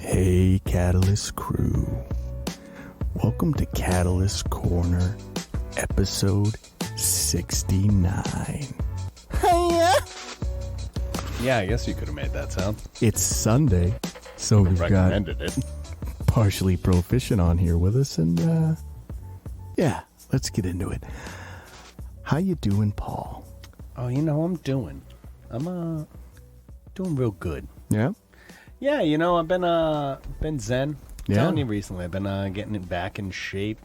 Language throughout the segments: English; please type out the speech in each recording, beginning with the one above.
Hey, Catalyst crew. Welcome to Catalyst Corner, episode 69. Hiya! Yeah, I guess you could have made that sound. It's Sunday, so we've got Recommended it. Partially Proficient on here with us, and yeah, let's get into it. How you doing, Paul? Oh, I'm doing real good. Yeah? Yeah, I've been zen. Yeah. Telling you recently, I've been getting it back in shape.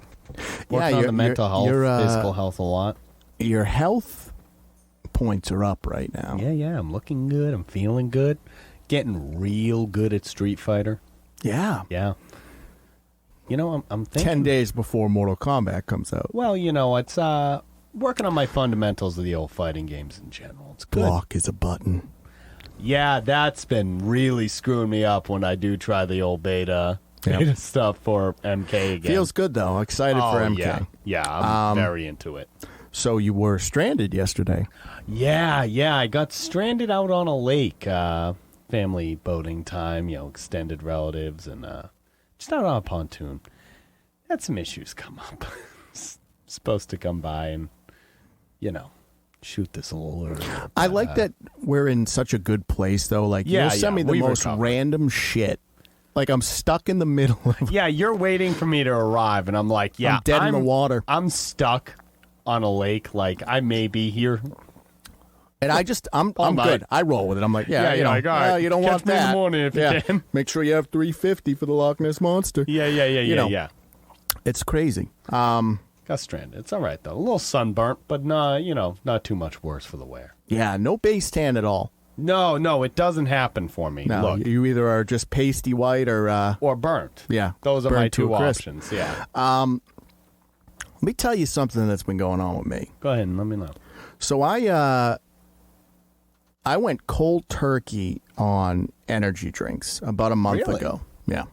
Working on you're- the mental health, you're, physical health a lot. Your health points are up right now. Yeah, I'm looking good. I'm feeling good. Getting real good at Street Fighter. Yeah. Yeah. I'm thinking 10 days before Mortal Kombat comes out. Well, it's working on my fundamentals of the old fighting games in general. It's good. Block is a button. Yeah, that's been really screwing me up when I do try the old beta stuff for MK again. Feels good, though. Excited for MK. Yeah, I'm very into it. So you were stranded yesterday. Yeah, I got stranded out on a lake. Family boating time, extended relatives, and just out on a pontoon. Had some issues come up. Supposed to come by and, shoot this little early. I like that we're in such a good place, though. Like, you'll send me the most random shit. Like, I'm stuck in the middle of... Yeah, you're waiting for me to arrive, and I'm like, I'm dead in the water. I'm stuck on a lake. Like, I may be here. And I'm good. I roll with it. I'm like, you don't want catch me in that. the morning if you can. Make sure you have 350 for the Loch Ness Monster. Yeah. It's crazy. Got stranded. It's all right, though. A little sunburnt, but not too much worse for the wear. Yeah, no base tan at all. No, it doesn't happen for me. No, Look. you either are just pasty white or burnt. Yeah. Those are burnt my to two a crisp. options, yeah. Let me tell you something that's been going on with me. Go ahead and let me know. So I went cold turkey on energy drinks about a month ago. Yeah.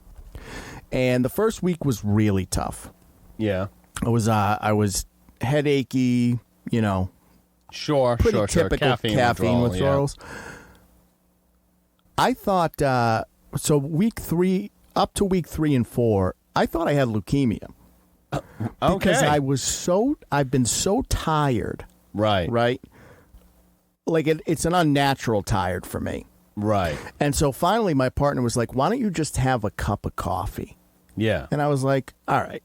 And the first week was really tough. Yeah. I was headachy, Sure. pretty typical caffeine withdrawals. Yeah. I thought, so week 3, up to week 3 and 4, I thought I had leukemia. Because I've been so tired. Right. Right? Like, it's an unnatural tired for me. Right. And so finally my partner was like, why don't you just have a cup of coffee? Yeah. And I was like, all right.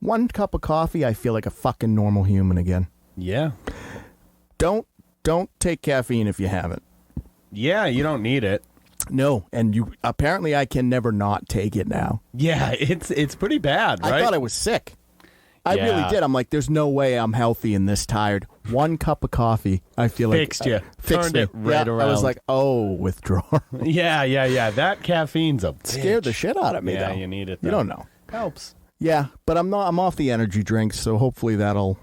1 cup of coffee, I feel like a fucking normal human again. Yeah. Don't take caffeine if you haven't. Yeah, you don't need it. No, and apparently I can never not take it now. Yeah, it's pretty bad, right? I thought I was sick. I really did. I'm like, there's no way I'm healthy and this tired. 1 cup of coffee, I feel fixed like fixed me. it right around. I was like, oh, withdrawal. Yeah. That caffeine's a Scared the shit out of me. Yeah, though. you need it. Though. You don't know. Helps. Yeah, but I'm off the energy drinks, so hopefully that'll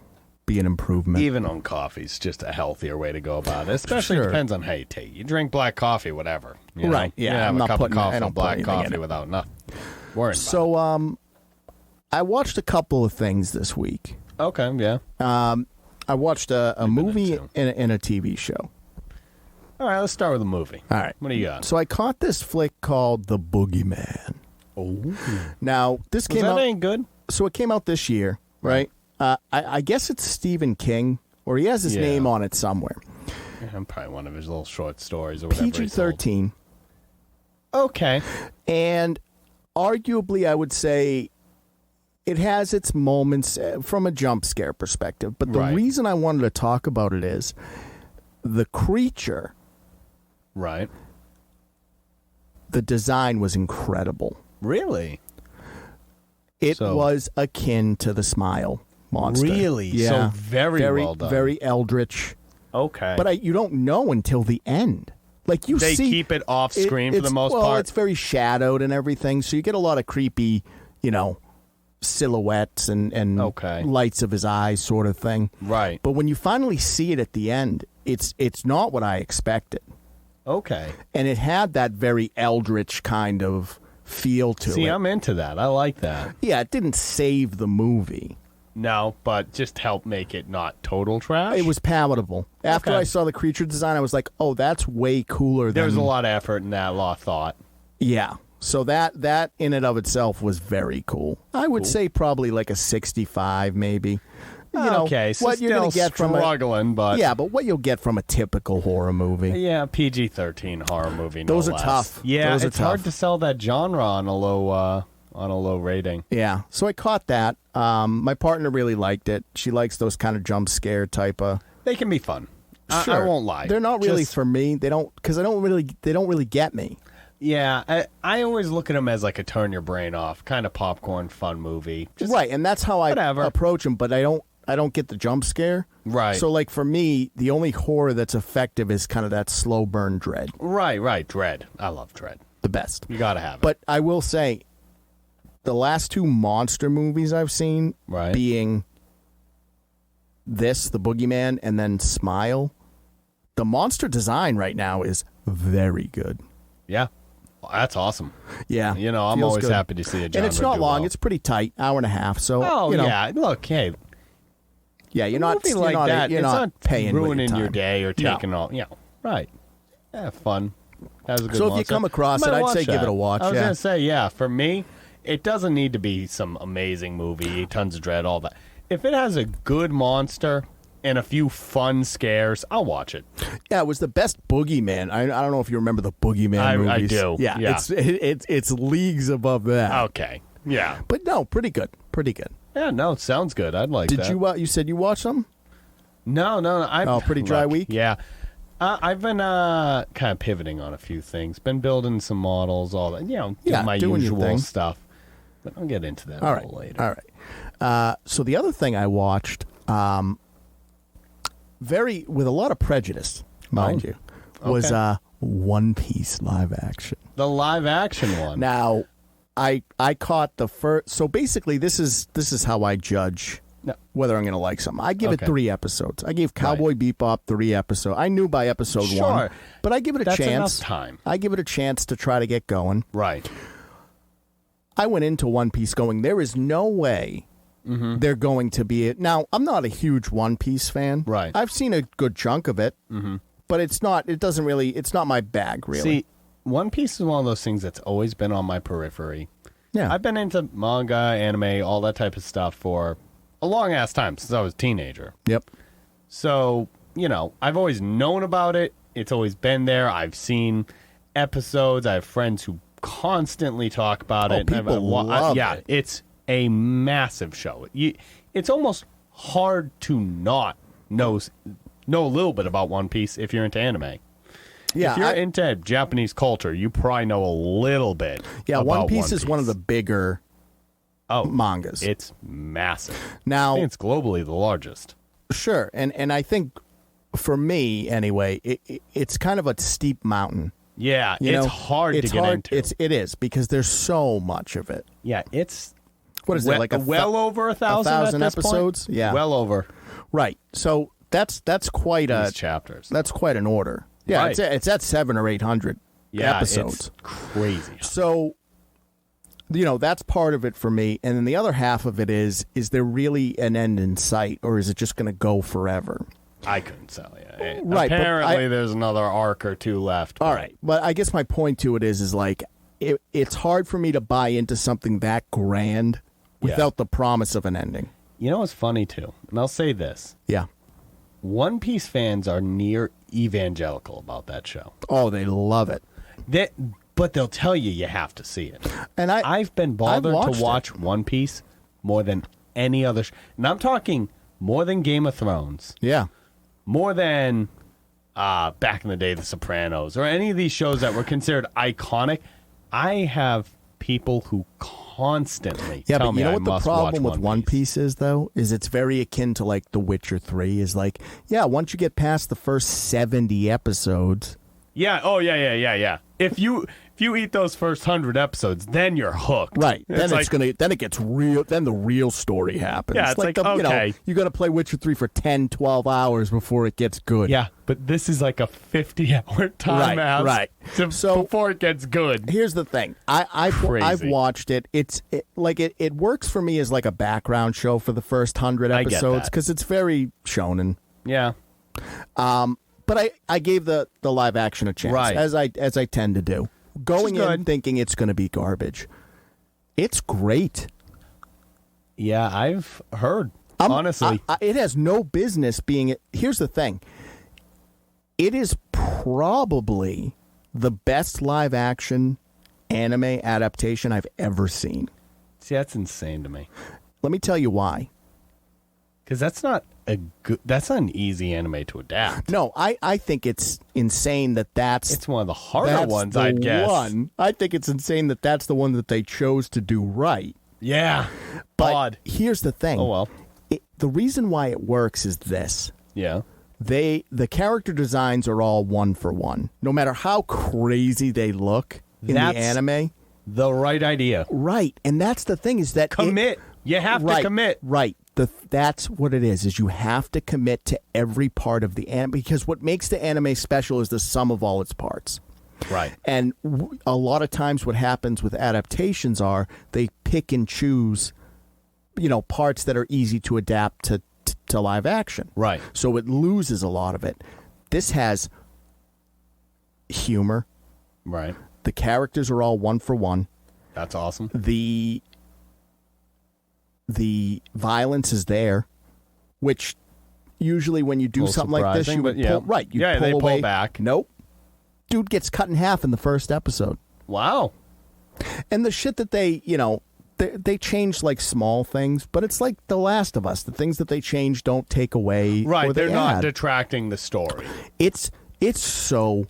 be an improvement. Even on coffee's just a healthier way to go about it. Especially depends on how you take it. You drink black coffee, whatever. Right. Yeah, I'm not a cup putting of coffee, I don't black put coffee without nothing. Worrying So I watched a couple of things this week. Okay, yeah. I watched a movie and a TV show. All right, let's start with a movie. All right. What do you got? So I caught this flick called The Boogeyman. Oh. Now, this came out... ain't good? So it came out this year, right? I guess it's Stephen King, or he has his name on it somewhere. Yeah, probably one of his little short stories or whatever. PG-13. Okay. And arguably, I would say it has its moments from a jump scare perspective. But the reason I wanted to talk about it is the creature. Right. The design was incredible. Really? It was akin to the Smile monster. Really? Yeah. So very well done. Very eldritch. Okay. But you don't know until the end. Like they keep it off screen for the most part. Well, it's very shadowed and everything, so you get a lot of creepy, silhouettes and lights of his eyes sort of thing. Right. But when you finally see it at the end, it's not what I expected. Okay. And it had that very eldritch kind of feel to it. See, I'm into that. I like that. Yeah, it didn't save the movie. No, but just help make it not total trash. It was palatable. After I saw the creature design, I was like, oh, that's way cooler than... There was a lot of effort in that, a lot of thought. Yeah. So that in and of itself was very cool. I would say probably like a 65, maybe. Okay, so what still you're gonna get struggling, but but what you'll get from a typical horror movie. Yeah, PG-13 horror movie. Those no are less. tough. Yeah, Those are it's hard tough. to sell that genre on a low rating. Yeah, so I caught that. My partner really liked it. She likes those kind of jump scare type of. They can be fun. Sure. I won't lie. They're not really for me. They don't really get me. Yeah, I always look at them as like a turn your brain off kind of popcorn fun movie. Just Right, and that's how I whatever. approach them. But I don't get the jump scare. Right. So like for me, the only horror that's effective is kind of that slow burn dread. Right. Dread. I love Dread. The best. You gotta have it. But I will say, the last two monster movies I've seen, Right. being this, The Boogeyman, and then Smile, the monster design right now is very good. Yeah. Well, that's awesome. Yeah. I'm feels always good. happy to see a genre And it's not do long. well. It's pretty tight, hour and a half. So, Oh, yeah. Look, hey, yeah, you're a not, movie you're like not, that, you're it's not paying with ruining your time. day or No. taking all, right. Yeah, fun. That was a good So if you monster. come across Might it, I'd watch say give that. it a watch, I was yeah. going to say, yeah, for me, it doesn't need to be some amazing movie, tons of dread, all that. If it has a good monster and a few fun scares, I'll watch it. Yeah, it was the best Boogeyman. I don't know if you remember the Boogeyman I movies. do. Yeah, Yeah. it's leagues above that. Okay. Yeah. But no, pretty good. Pretty good. Yeah, no, sounds good. I'd like Did that. you said you watched them? No. Pretty dry week? Yeah. I've been kind of pivoting on a few things. Been building some models, all that. Doing my doing your usual thing. stuff. But I'll get into that All a right. little later. All right. So the other thing I watched, with a lot of prejudice, mind you, was okay. One Piece live action. The live action one. Now, I caught the first. So basically, this is how I judge No. whether I'm going to like something. I give it Okay. 3 episodes. I gave Cowboy Bebop 3 episodes. I knew by episode 1, Sure. but I give it a That's chance. enough time. I give it a chance to try to get going. Right. I went into One Piece going, there is no way they're going to be it. Now, I'm not a huge One Piece fan. Right. I've seen a good chunk of it, but it's not my bag, really. See, One Piece is one of those things that's always been on my periphery. yeah. I've been into manga, anime, all that type of stuff for a long ass time since I was a teenager. Yep. So, I've always known about it. It's always been there. I've seen episodes. I have friends who constantly talk about it. People love it. It's a massive show. It's almost hard to not know a little bit about One Piece if you're into anime. Yeah. If you're into Japanese culture, you probably know a little bit. yeah. about One Piece is one of the bigger mangas. It's massive. I Now, think it's globally the largest. sure, and I think for me anyway, it's kind of a steep mountain. Yeah, You it's know? hard It's to get hard. into. It is because there's so much of it. Yeah, it's What is it like well over 1,000 at this episodes? point? Yeah, well over right. So that's quite these chapters. that's quite an order. Yeah, Right. it's at 700 or 800 episodes. It's crazy. So, that's part of it for me. And then the other half of it is there really an end in sight, or is it just going to go forever? I couldn't tell you. Right, but Apparently, there's another arc or two left. All right. But I guess my point to it is like, it's hard for me to buy into something that grand without the promise of an ending. You know what's funny, too? And I'll say this. Yeah. One Piece fans are near evangelical about that show. Oh, they love it. But they'll tell you have to see it. And I've been bothered watched to watch One Piece more than any other. And I'm talking more than Game of Thrones, Yeah. more than back in the day, The Sopranos, or any of these shows that were considered iconic. I have people who constantly Yeah, tell but me you know I what the must problem watch with One Piece is, though? Is it's very akin to, like, The Witcher 3. Is like, yeah, once you get past the first 70 episodes... Yeah. Oh, yeah. If you eat those first 100 episodes, then you're hooked. Right. Then It's then it gets real. Then the real story happens. Yeah, it's like, okay. You got to play Witcher 3 for 10, 12 hours before it gets good. Yeah, but this is like a 50-hour time out. right. Before it gets good. Here's the thing. I've Crazy. watched it. It works for me as like a background show for the first 100 I get episodes that. because it's very shonen. Yeah. But I gave the live action a chance, Right. as I tend to do. going in good. thinking it's going to be garbage. It's great. Yeah, I've heard, honestly. It has no business being... Here's the thing. It is probably the best live-action anime adaptation I've ever seen. See, that's insane to me. Let me tell you why. Because that's not an easy anime to adapt. No, I think it's insane that's... It's one of the harder ones, I'd guess. I think it's insane that's the one that they chose to do right. Yeah. But odd. here's the thing. Oh, well. The reason why it works is this. Yeah. The character designs are all one for one. No matter how crazy they look in the anime. The right idea. Right. And that's the thing is that... Commit. You have to commit. Right. That's what it is you have to commit to every part of the anime. Because what makes the anime special is the sum of all its parts. Right. And a lot of times what happens with adaptations are they pick and choose, parts that are easy to adapt to live action. Right. So it loses a lot of it. This has humor. Right. The characters are all one for one. That's awesome. The violence is there, which usually when you do something like this, you would pull, right. You pull away. Pull back. Nope. Dude gets cut in half in the first episode. Wow. And the shit that they change like small things, but it's like The Last of Us. The things that they change don't take away. Right. Or They're not detracting the story. It's so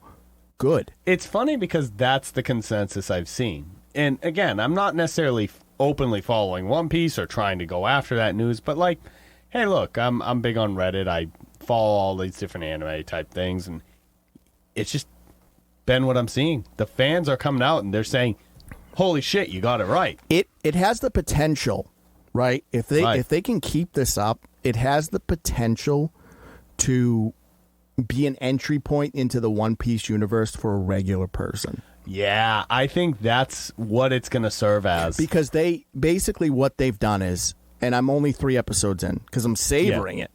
good. It's funny because that's the consensus I've seen. And again, I'm not necessarily openly following One Piece or trying to go after that news, but like, hey, look, I'm big on Reddit. I follow all these different anime type things, and it's just been what I'm seeing. The fans are coming out and they're saying, "Holy shit, you got it right." It has the potential, right? If they can keep this up, it has the potential to be an entry point into the One Piece universe for a regular person. Yeah, I think that's what it's going to serve as. Because they basically what they've done is, and I'm only 3 episodes in because I'm savoring it.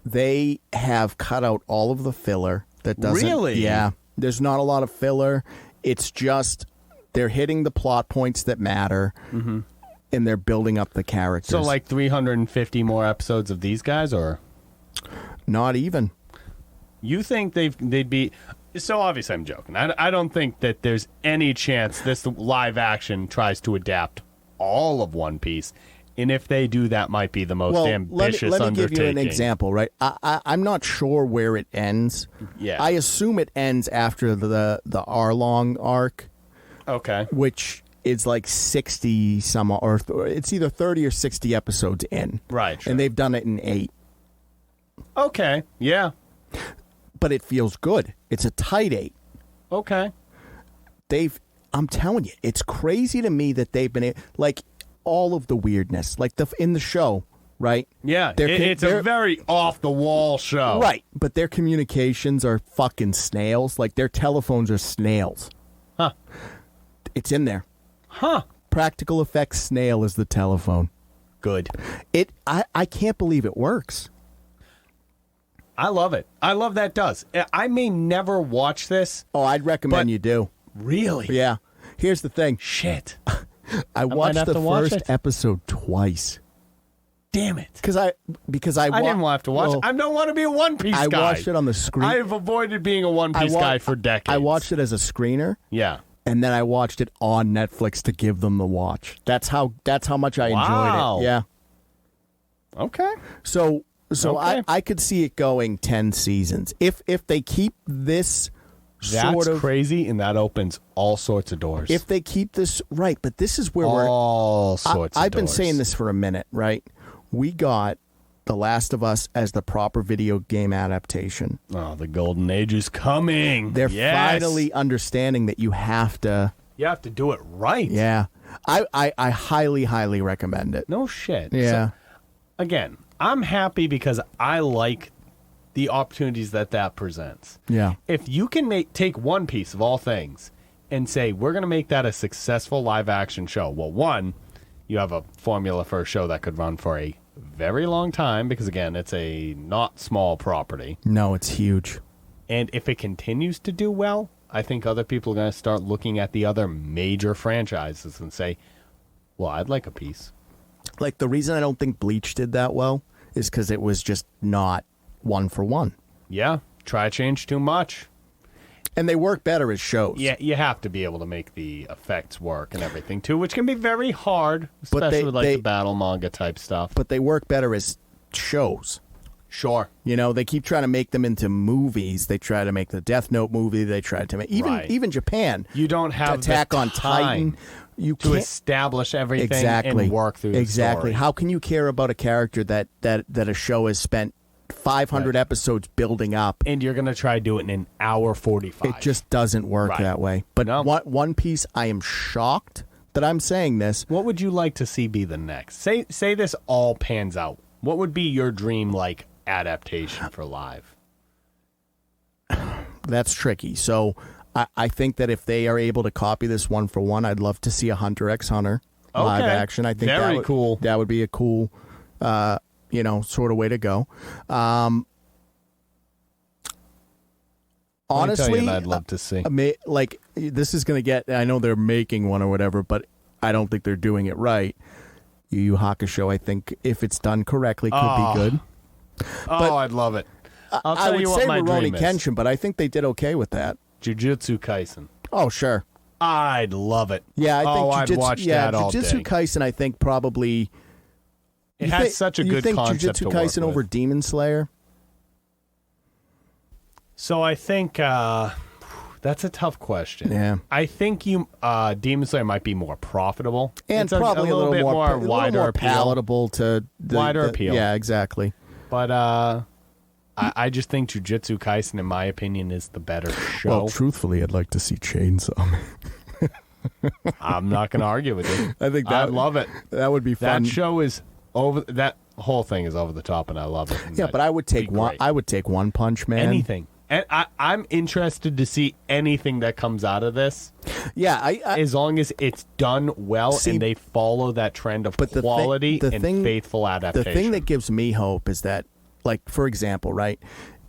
They have cut out all of the filler that doesn't. Really? Yeah. There's not a lot of filler. It's just they're hitting the plot points that matter, and they're building up the characters. So like 350 more episodes of these guys, or not even. You think they'd be... So obviously I'm joking. I don't think that there's any chance this live action tries to adapt all of One Piece. And if they do, that might be the most ambitious let me undertaking. give you an example, right? I'm not sure where it ends. Yeah. I assume it ends after the Arlong arc. Okay. Which is like 60 some, or it's either 30 or 60 episodes in. Right. Sure. And they've done it in 8. Okay. Yeah. But it feels good. It's a tight 8. Okay. I'm telling you, it's crazy to me that they've been like all of the weirdness, like in the show, right? Yeah, it's a very off the wall show, right? But their communications are fucking snails. Like their telephones are snails. Huh? It's in there. Huh? Practical effects snail is the telephone. Good. I can't believe it works. I love it. I love that it does. I may never watch this. Oh, I'd recommend you do. Really? Yeah. Here's the thing. Shit. I watched the first episode twice. Damn it. Because I didn't have to watch it. I don't want to be a One Piece guy. I watched it on the screen. I've avoided being a One Piece guy for decades. I watched it as a screener. Yeah. And then I watched it on Netflix to give them the watch. That's how much I enjoyed it. Yeah. Okay. So okay. I could see it going 10 seasons. If they keep this That's crazy, and that opens all sorts of doors. If they keep this right, but this is where all sorts of I've been doors. saying this for a minute, right? We got The Last of Us as the proper video game adaptation. Oh, the golden age is coming. They're finally understanding that you have to do it right. Yeah. I highly, highly recommend it. No shit. Yeah. So, again, I'm happy because I like the opportunities that presents. Yeah. If you can take One Piece of all things and say, we're going to make that a successful live action show. Well, one, you have a formula for a show that could run for a very long time because, again, it's a not small property. No, it's huge. And if it continues to do well, I think other people are going to start looking at the other major franchises and say, well, I'd like a piece. Like, the reason I don't think Bleach did that well is because it was just not one for one. Yeah, try change too much. And they work better as shows. Yeah, you have to be able to make the effects work and everything, too, which can be very hard, especially with the battle manga type stuff. But they work better as shows. Sure. You know, they keep trying to make them into movies. They try to make the Death Note movie. They try to make... Even Japan. You don't have Attack the on Titan. You to establish everything and work through the story. How can you care about a character that a show has spent 500 episodes building up, and you're going to try to do it in an hour 45? It just doesn't work that way. But One Piece, I am shocked that I'm saying this. What would you like to see be the next? Say this all pans out. What would be your dream adaptation for live? That's tricky. So I think that if they are able to copy this one for one, I'd love to see a Hunter x Hunter live action. I think very cool. That would be a cool sort of way to go. Honestly, I'd love to see. This is going to get... I know they're making one or whatever, but I don't think they're doing it right. Yu Yu Hakusho, I think, if it's done correctly, could be good. But I'd love it. I'll tell you what my dream is. Kenshin, but I think they did okay with that. Jujutsu Kaisen. Oh, sure. I'd love it. Yeah, I think I'd watch that all day. Jujutsu Kaisen, I think, probably... It has such a good concept to work with. You think Jujutsu Kaisen over Demon Slayer? So I think that's a tough question. Yeah. I think Demon Slayer might be more profitable. And it's probably a little bit more wider palatable to wider appeal. Yeah, exactly. But I just think Jujutsu Kaisen, in my opinion, is the better show. Well, truthfully, I'd like to see Chainsaw. I'm not going to argue with you. I'd love it. That would be fun. That show is over. That whole thing is over the top, and I love it. Yeah, but I would take one. I would take One Punch Man. Anything. And I'm interested to see anything that comes out of this. Yeah, as long as it's done well and they follow that trend of quality and faithful adaptation. The thing that gives me hope is that, for example, right?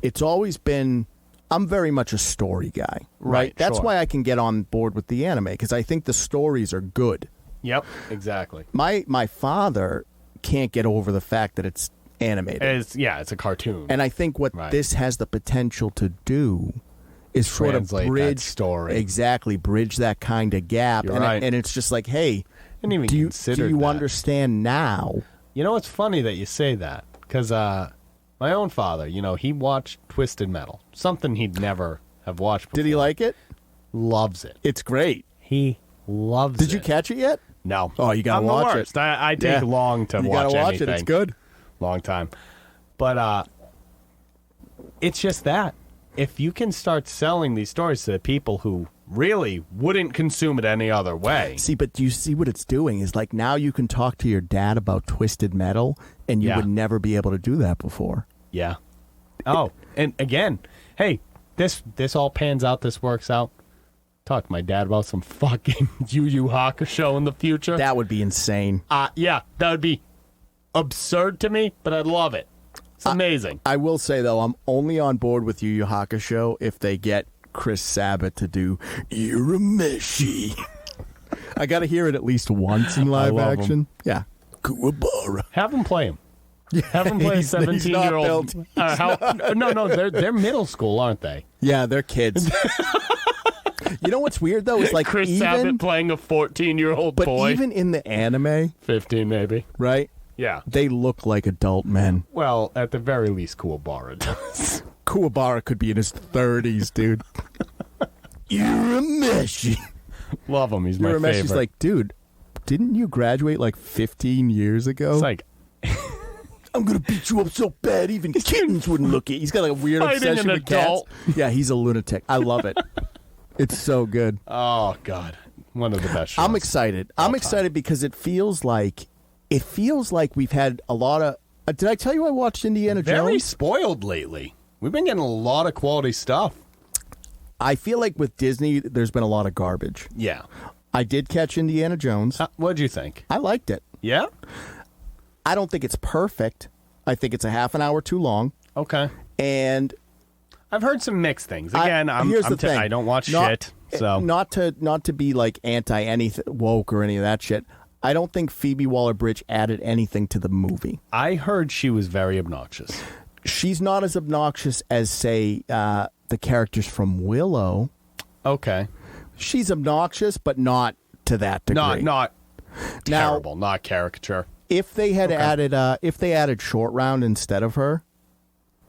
It's always been... I'm very much a story guy, right? That's why I can get on board with the anime, because I think the stories are good. Yep, exactly. My father can't get over the fact that it's animated. It's a cartoon. And I think what this has the potential to do is sort of bridge that story. Exactly, bridge that kind of gap. You're right. And it's just like, hey, do you understand now? You know, it's funny that you say that, because my own father, he watched Twisted Metal, something he'd never have watched before. Did he like it? Loves it. It's great. He loves it. Did you catch it yet? No. Oh, you gotta watch it. I take long to watch anything. You gotta watch it. It's good. Long time. But it's just that. If you can start selling these stories to people who really wouldn't consume it any other way. See, but do you see what it's doing? Is now you can talk to your dad about Twisted Metal, and you would never be able to do that before. Yeah. Oh, and again, hey, this all pans out, this works out. Talk to my dad about some fucking Yu Yu Hakusho in the future. That would be insane. Yeah, that would be absurd to me, but I'd love it. It's amazing. I will say, though, I'm only on board with Yu Yu Hakusho if they get Chris Sabat to do Urameshi. I got to hear it at least once in live action. Him. Yeah. Kuwabara. Have him play him. Have him play a 17-year-old. No, they're middle school, aren't they? Yeah, they're kids. You know what's weird, though? It's Chris Sabat playing a 14-year-old boy. But even in the anime... 15, maybe. Right? Yeah. They look like adult men. Well, at the very least, Kuwabara does. Kuwabara could be in his 30s, dude. Urameshi. Love him. He's my favorite. Urameshi's like, dude, didn't you graduate 15 years ago? It's like... I'm going to beat you up so bad even kittens wouldn't look at you. He's got a weird obsession with cats. Yeah, he's a lunatic. I love it. It's so good. Oh, God. One of the best shows. I'm excited. I'm excited because it feels like we've had a lot of... did I tell you I watched Indiana Jones? Very spoiled lately. We've been getting a lot of quality stuff. I feel like with Disney, there's been a lot of garbage. Yeah. I did catch Indiana Jones. What'd you think? I liked it. Yeah? I don't think it's perfect. I think it's a half an hour too long. Okay. And I've heard some mixed things. Again, here's the thing. I don't watch shit. So not to be like anti anything woke or any of that shit. I don't think Phoebe Waller-Bridge added anything to the movie. I heard she was very obnoxious. She's not as obnoxious as, say, the characters from Willow. Okay. She's obnoxious, but not to that degree. Not terrible, not caricature. If they had added Short Round instead of her,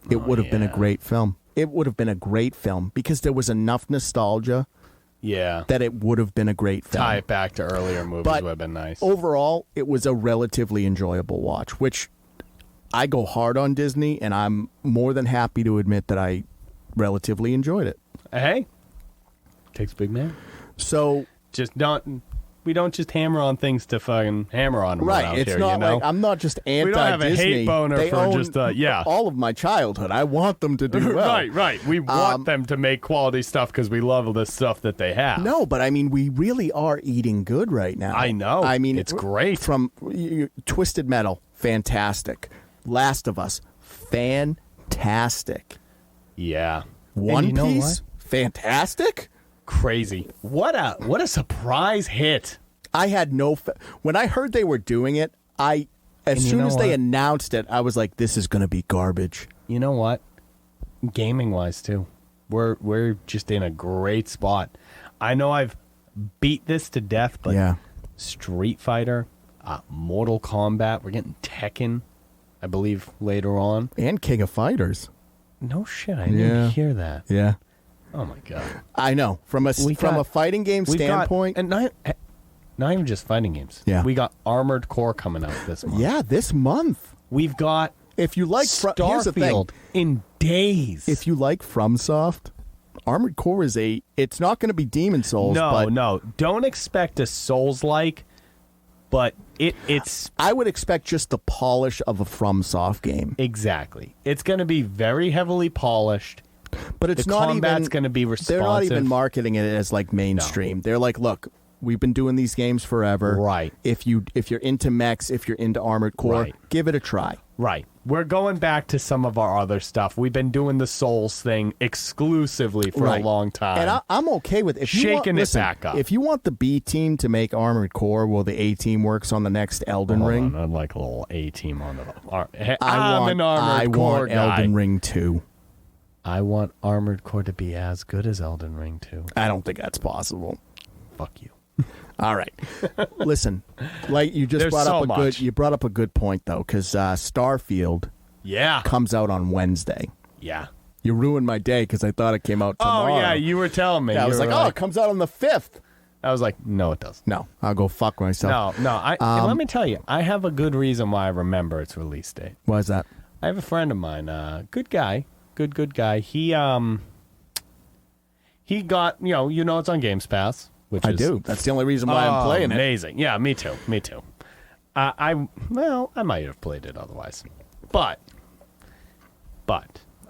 it would have been a great film. It would have been a great film because there was enough nostalgia. Yeah. That it would have been a great film. Tie it back to earlier movies would have been nice. Overall, it was a relatively enjoyable watch, which I go hard on Disney, and I'm more than happy to admit that I relatively enjoyed it. Hey, takes a big man. So we don't just hammer on things to fucking hammer on them. Right, it's here, not you know? like I'm not just anti-Disney. We don't have a hate boner they for own just all of my childhood. I want them to do well. Right. We want them to make quality stuff because we love all this stuff that they have. No, but I mean, we really are eating good right now. I know. I mean, it's great. From Twisted Metal, fantastic. Last of Us, fantastic. Yeah. One Piece, fantastic. Crazy. What a surprise hit. I had when I heard they were doing it, as soon as they announced it, I was like, this is going to be garbage. You know what? Gaming wise too. We're just in a great spot. I know I've beat this to death, but Street Fighter, Mortal Kombat, we're getting Tekken, I believe, later on. And King of Fighters. No shit, I didn't hear that. Yeah. Oh my god. I know. From a fighting game standpoint, and not even just fighting games. Yeah. We got Armored Core coming out this month. Yeah, this month. We've got if you like here's the thing. In days. If you like FromSoft, Armored Core is it's not going to be Demon Souls. No. Don't expect a Souls-like, but it's... I would expect just the polish of a FromSoft game. Exactly. It's going to be very heavily polished. But it's the not combat's going to be responsive. They're not even marketing it as like mainstream. No. They're like, look, we've been doing these games forever. Right. If you're into mechs, if you're into Armored Core, give it a try. Right. We're going back to some of our other stuff. We've been doing the Souls thing exclusively for a long time. And I'm okay with shaking it back up. If you want the B team to make Armored Core, well, the A team works on the next Elden Ring. I'd like a little A team on the. I want guy. Elden Ring 2. I want Armored Core to be as good as Elden Ring 2. I don't think that's possible. Fuck you. All right. Listen, like you just brought up a good point though, because Starfield comes out on Wednesday. Yeah. You ruined my day because I thought it came out tomorrow. Oh yeah, you were telling me. Yeah, I was like, it comes out on the 5th. I was like, no, it doesn't. No, I'll go fuck myself. No. Let me tell you, I have a good reason why I remember its release date. Why is that? I have a friend of mine, good guy. Good guy. He got, it's on Games Pass, which I do. That's the only reason why I'm playing it. Amazing. Yeah, me too. I might have played it otherwise. But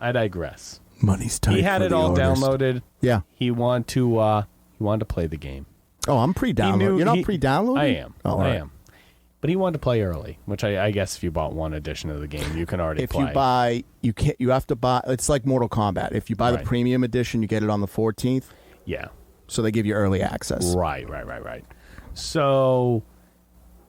I digress. Money's tight. He had it all downloaded. Yeah. He wanted to play the game. Oh, I'm pre-downloaded. You're not pre-downloaded? I am. Oh, I am. But he wanted to play early, which I guess if you bought one edition of the game, you can already play. You have to buy, it's like Mortal Kombat. If you buy the premium edition, you get it on the 14th. Yeah. So they give you early access. Right. So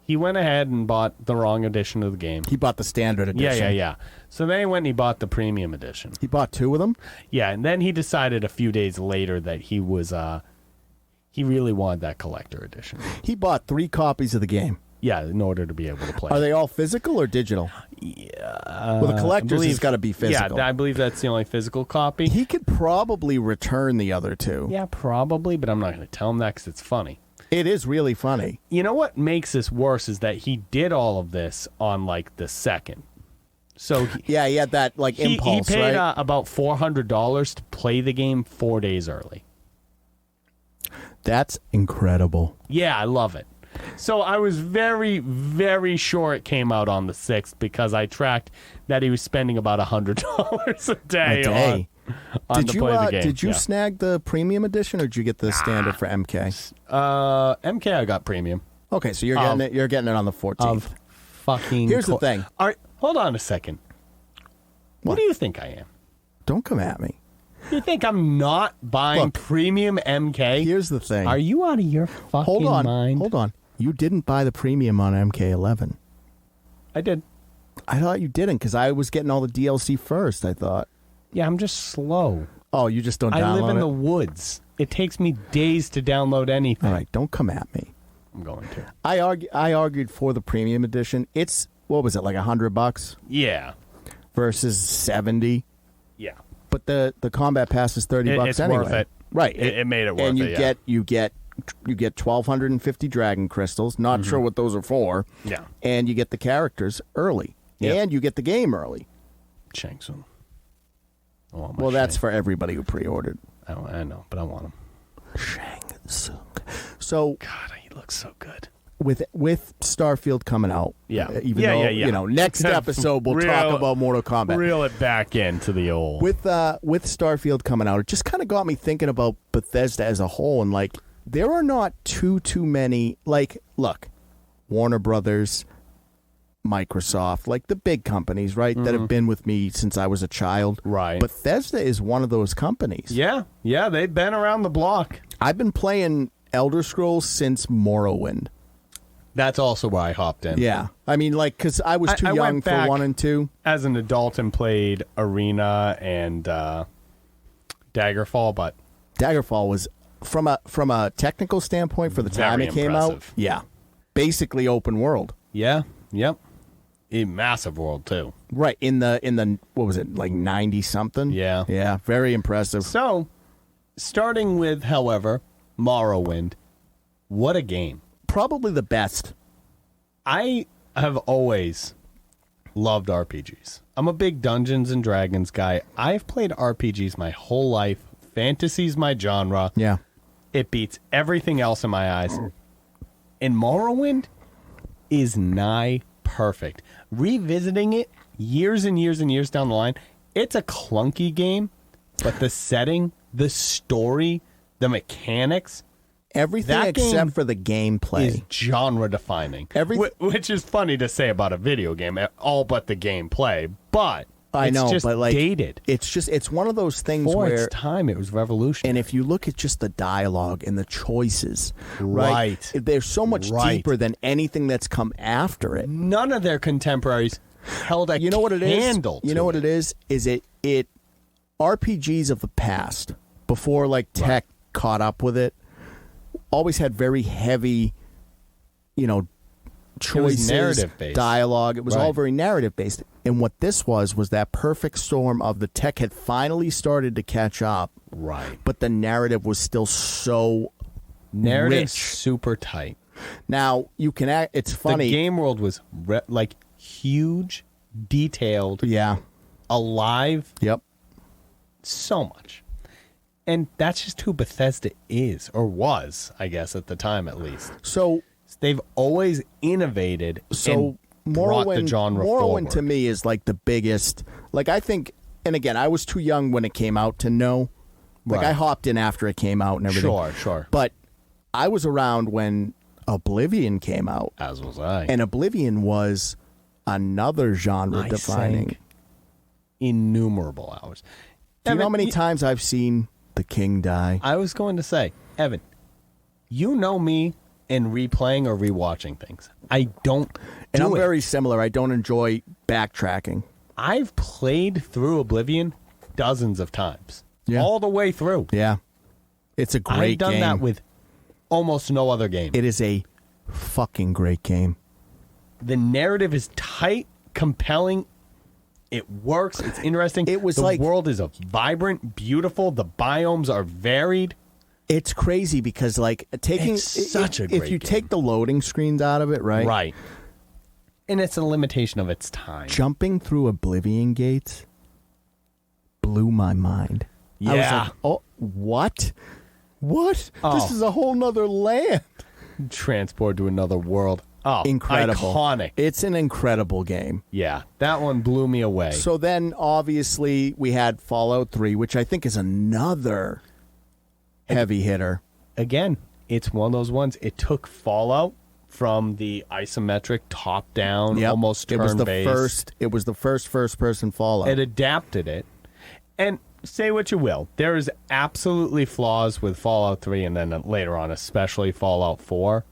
he went ahead and bought the wrong edition of the game. He bought the standard edition. Yeah. So then he went and he bought the premium edition. He bought 2 of them? Yeah, and then he decided a few days later that he really wanted that collector edition. He bought 3 copies of the game. Yeah, in order to be able to play. Are they all physical or digital? Yeah. Well, the collector's has got to be physical. Yeah, I believe that's the only physical copy. He could probably return the other 2. Yeah, probably, but I'm not going to tell him that because it's funny. It is really funny. You know what makes this worse is that he did all of this on, like, the 2nd. So he had that, like, impulse, He paid right? about $400 to play the game 4 days early. That's incredible. Yeah, I love it. So I was very, very sure it came out on the 6th because I tracked that he was spending about $100 a day on to play the game. Did you snag the premium edition or did you get the standard for MK? MK I got premium. Okay, so you're getting it. You're getting it on the 14th. Here's the thing. All right, hold on a second. What do you think I am? Don't come at me. You think I'm not buying premium MK? Here's the thing. Are you out of your fucking mind? Hold on. You didn't buy the premium on MK11. I did. I thought you didn't because I was getting all the DLC first, I thought. Yeah, I'm just slow. Oh, you just don't download it? I live in the woods. It takes me days to download anything. All right, don't come at me. I'm going to. I argued for the premium edition. It's, what was it, like $100? Yeah. Versus 70. Yeah. But the combat pass is $30 it's anyway. Worth it. Right. It made it worth and it. You get 1,250 dragon crystals. Not sure what those are for. Yeah. And you get the characters early. Yep. And you get the game early. Shang Tsung. Well, that's for everybody who pre-ordered. I know, but I want him. Shang Tsung. So God, he looks so good. With Starfield coming out, even though you know, next episode we'll talk about Mortal Kombat. Reel it back into the old. With Starfield coming out, it just kind of got me thinking about Bethesda as a whole, and like there are not too many. Like, look, Warner Brothers, Microsoft, like the big companies, right, that have been with me since I was a child. Right. Bethesda is one of those companies. Yeah, they've been around the block. I've been playing Elder Scrolls since Morrowind. That's also why I hopped in. Yeah. I mean, like, because I was too young for 1 and 2. As an adult and played Arena and Daggerfall, but... Daggerfall was, from a technical standpoint, for the time it came out, basically open world. Yeah, yep. A massive world, too. Right, in the what was it, like 90-something? Yeah. Yeah, very impressive. So, starting with, however, Morrowind, what a game. Probably the best. I have always loved RPGs. I'm a big Dungeons and Dragons guy. I've played RPGs my whole life. Fantasy's my genre. Yeah. It beats everything else in my eyes. And Morrowind is nigh perfect. Revisiting it years and years and years down the line, it's a clunky game, but the setting, the story, the mechanics... Everything except for the gameplay is genre defining. Which is funny to say about a video game, all but the gameplay. But it's just dated. It's one of those things for where its time it was revolutionary. And if you look at just the dialogue and the choices, right. They're so much deeper than anything that's come after it. None of their contemporaries held a candle to it. You know what it is? Is it RPGs of the past before like tech caught up with it? Always had very heavy, choices, narrative-based. dialogue. It was all very narrative-based. And what this was that perfect storm of the tech had finally started to catch up. Right. But the narrative was still so rich. Super tight. Now, you can it's funny. The game world was huge, detailed. Yeah. Alive. Yep. So much. And that's just who Bethesda is, or was, I guess, at the time at least. So they've always innovated and brought the genre forward. Morrowind to me is like the biggest. Like I think, and again, I was too young when it came out to know. Like I hopped in after it came out and everything. Sure. But I was around when Oblivion came out. As was I. And Oblivion was another genre defining. Innumerable hours. Do you know how many times I've seen the king die? I was going to say, Evan, you know me in replaying or rewatching things. I don't And I'm very similar. I don't enjoy backtracking. I've played through Oblivion dozens of times. Yeah. All the way through. Yeah. It's a great game. I've done that with almost no other game. It is a fucking great game. The narrative is tight, compelling. It works. It's interesting. The world is vibrant, beautiful. The biomes are varied. It's crazy because, like, it's such a great if you game. take the loading screens out of it, right? Right. And it's a limitation of its time. Jumping through Oblivion gates blew my mind. Yeah. I was like, oh, what? What? Oh. This is a whole nother land. Transport to another world. Oh, incredible. Iconic. It's an incredible game. Yeah, that one blew me away. So then, obviously, we had Fallout 3, which I think is another heavy hitter. Again, it's one of those ones. It took Fallout from the isometric, top-down, almost turn-based. It was the first first-person Fallout. It adapted it. And say what you will. There's absolutely flaws with Fallout 3 and then later on, especially Fallout 4.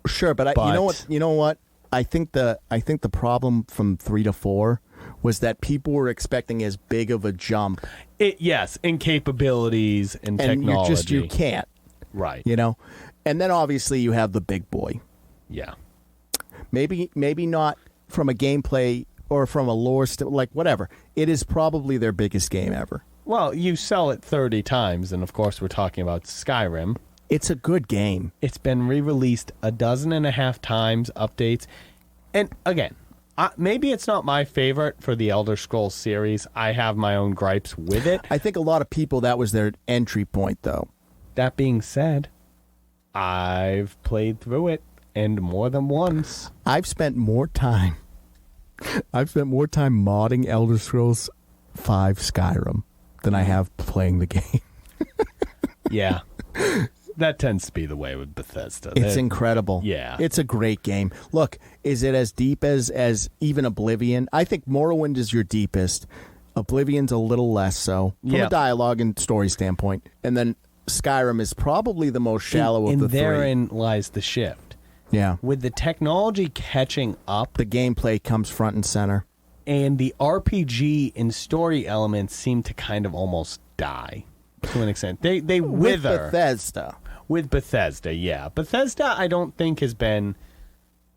Sure, but you know what? I think the problem from 3 to 4 was that people were expecting as big of a jump. Yes, in capabilities and technology. You can't. Right. You know? And then obviously you have the big boy. Yeah. Maybe not from a gameplay or from a lore, like whatever. It is probably their biggest game ever. Well, you sell it 30 times, and of course we're talking about Skyrim. It's a good game. It's been re-released 12.5 times, updates. And again, maybe it's not my favorite for the Elder Scrolls series. I have my own gripes with it. I think a lot of people, that was their entry point, though. That being said, I've played through it, and more than once. I've spent more time modding Elder Scrolls 5 Skyrim than I have playing the game. Yeah. That tends to be the way with Bethesda. It's incredible. Yeah. It's a great game. Look, is it as deep as even Oblivion? I think Morrowind is your deepest. Oblivion's a little less so from a dialogue and story standpoint. And then Skyrim is probably the most shallow of the three. And therein lies the shift. Yeah. With the technology catching up. The gameplay comes front and center. And the RPG and story elements seem to kind of almost die to an extent. They wither. With Bethesda, yeah. Bethesda, I don't think has been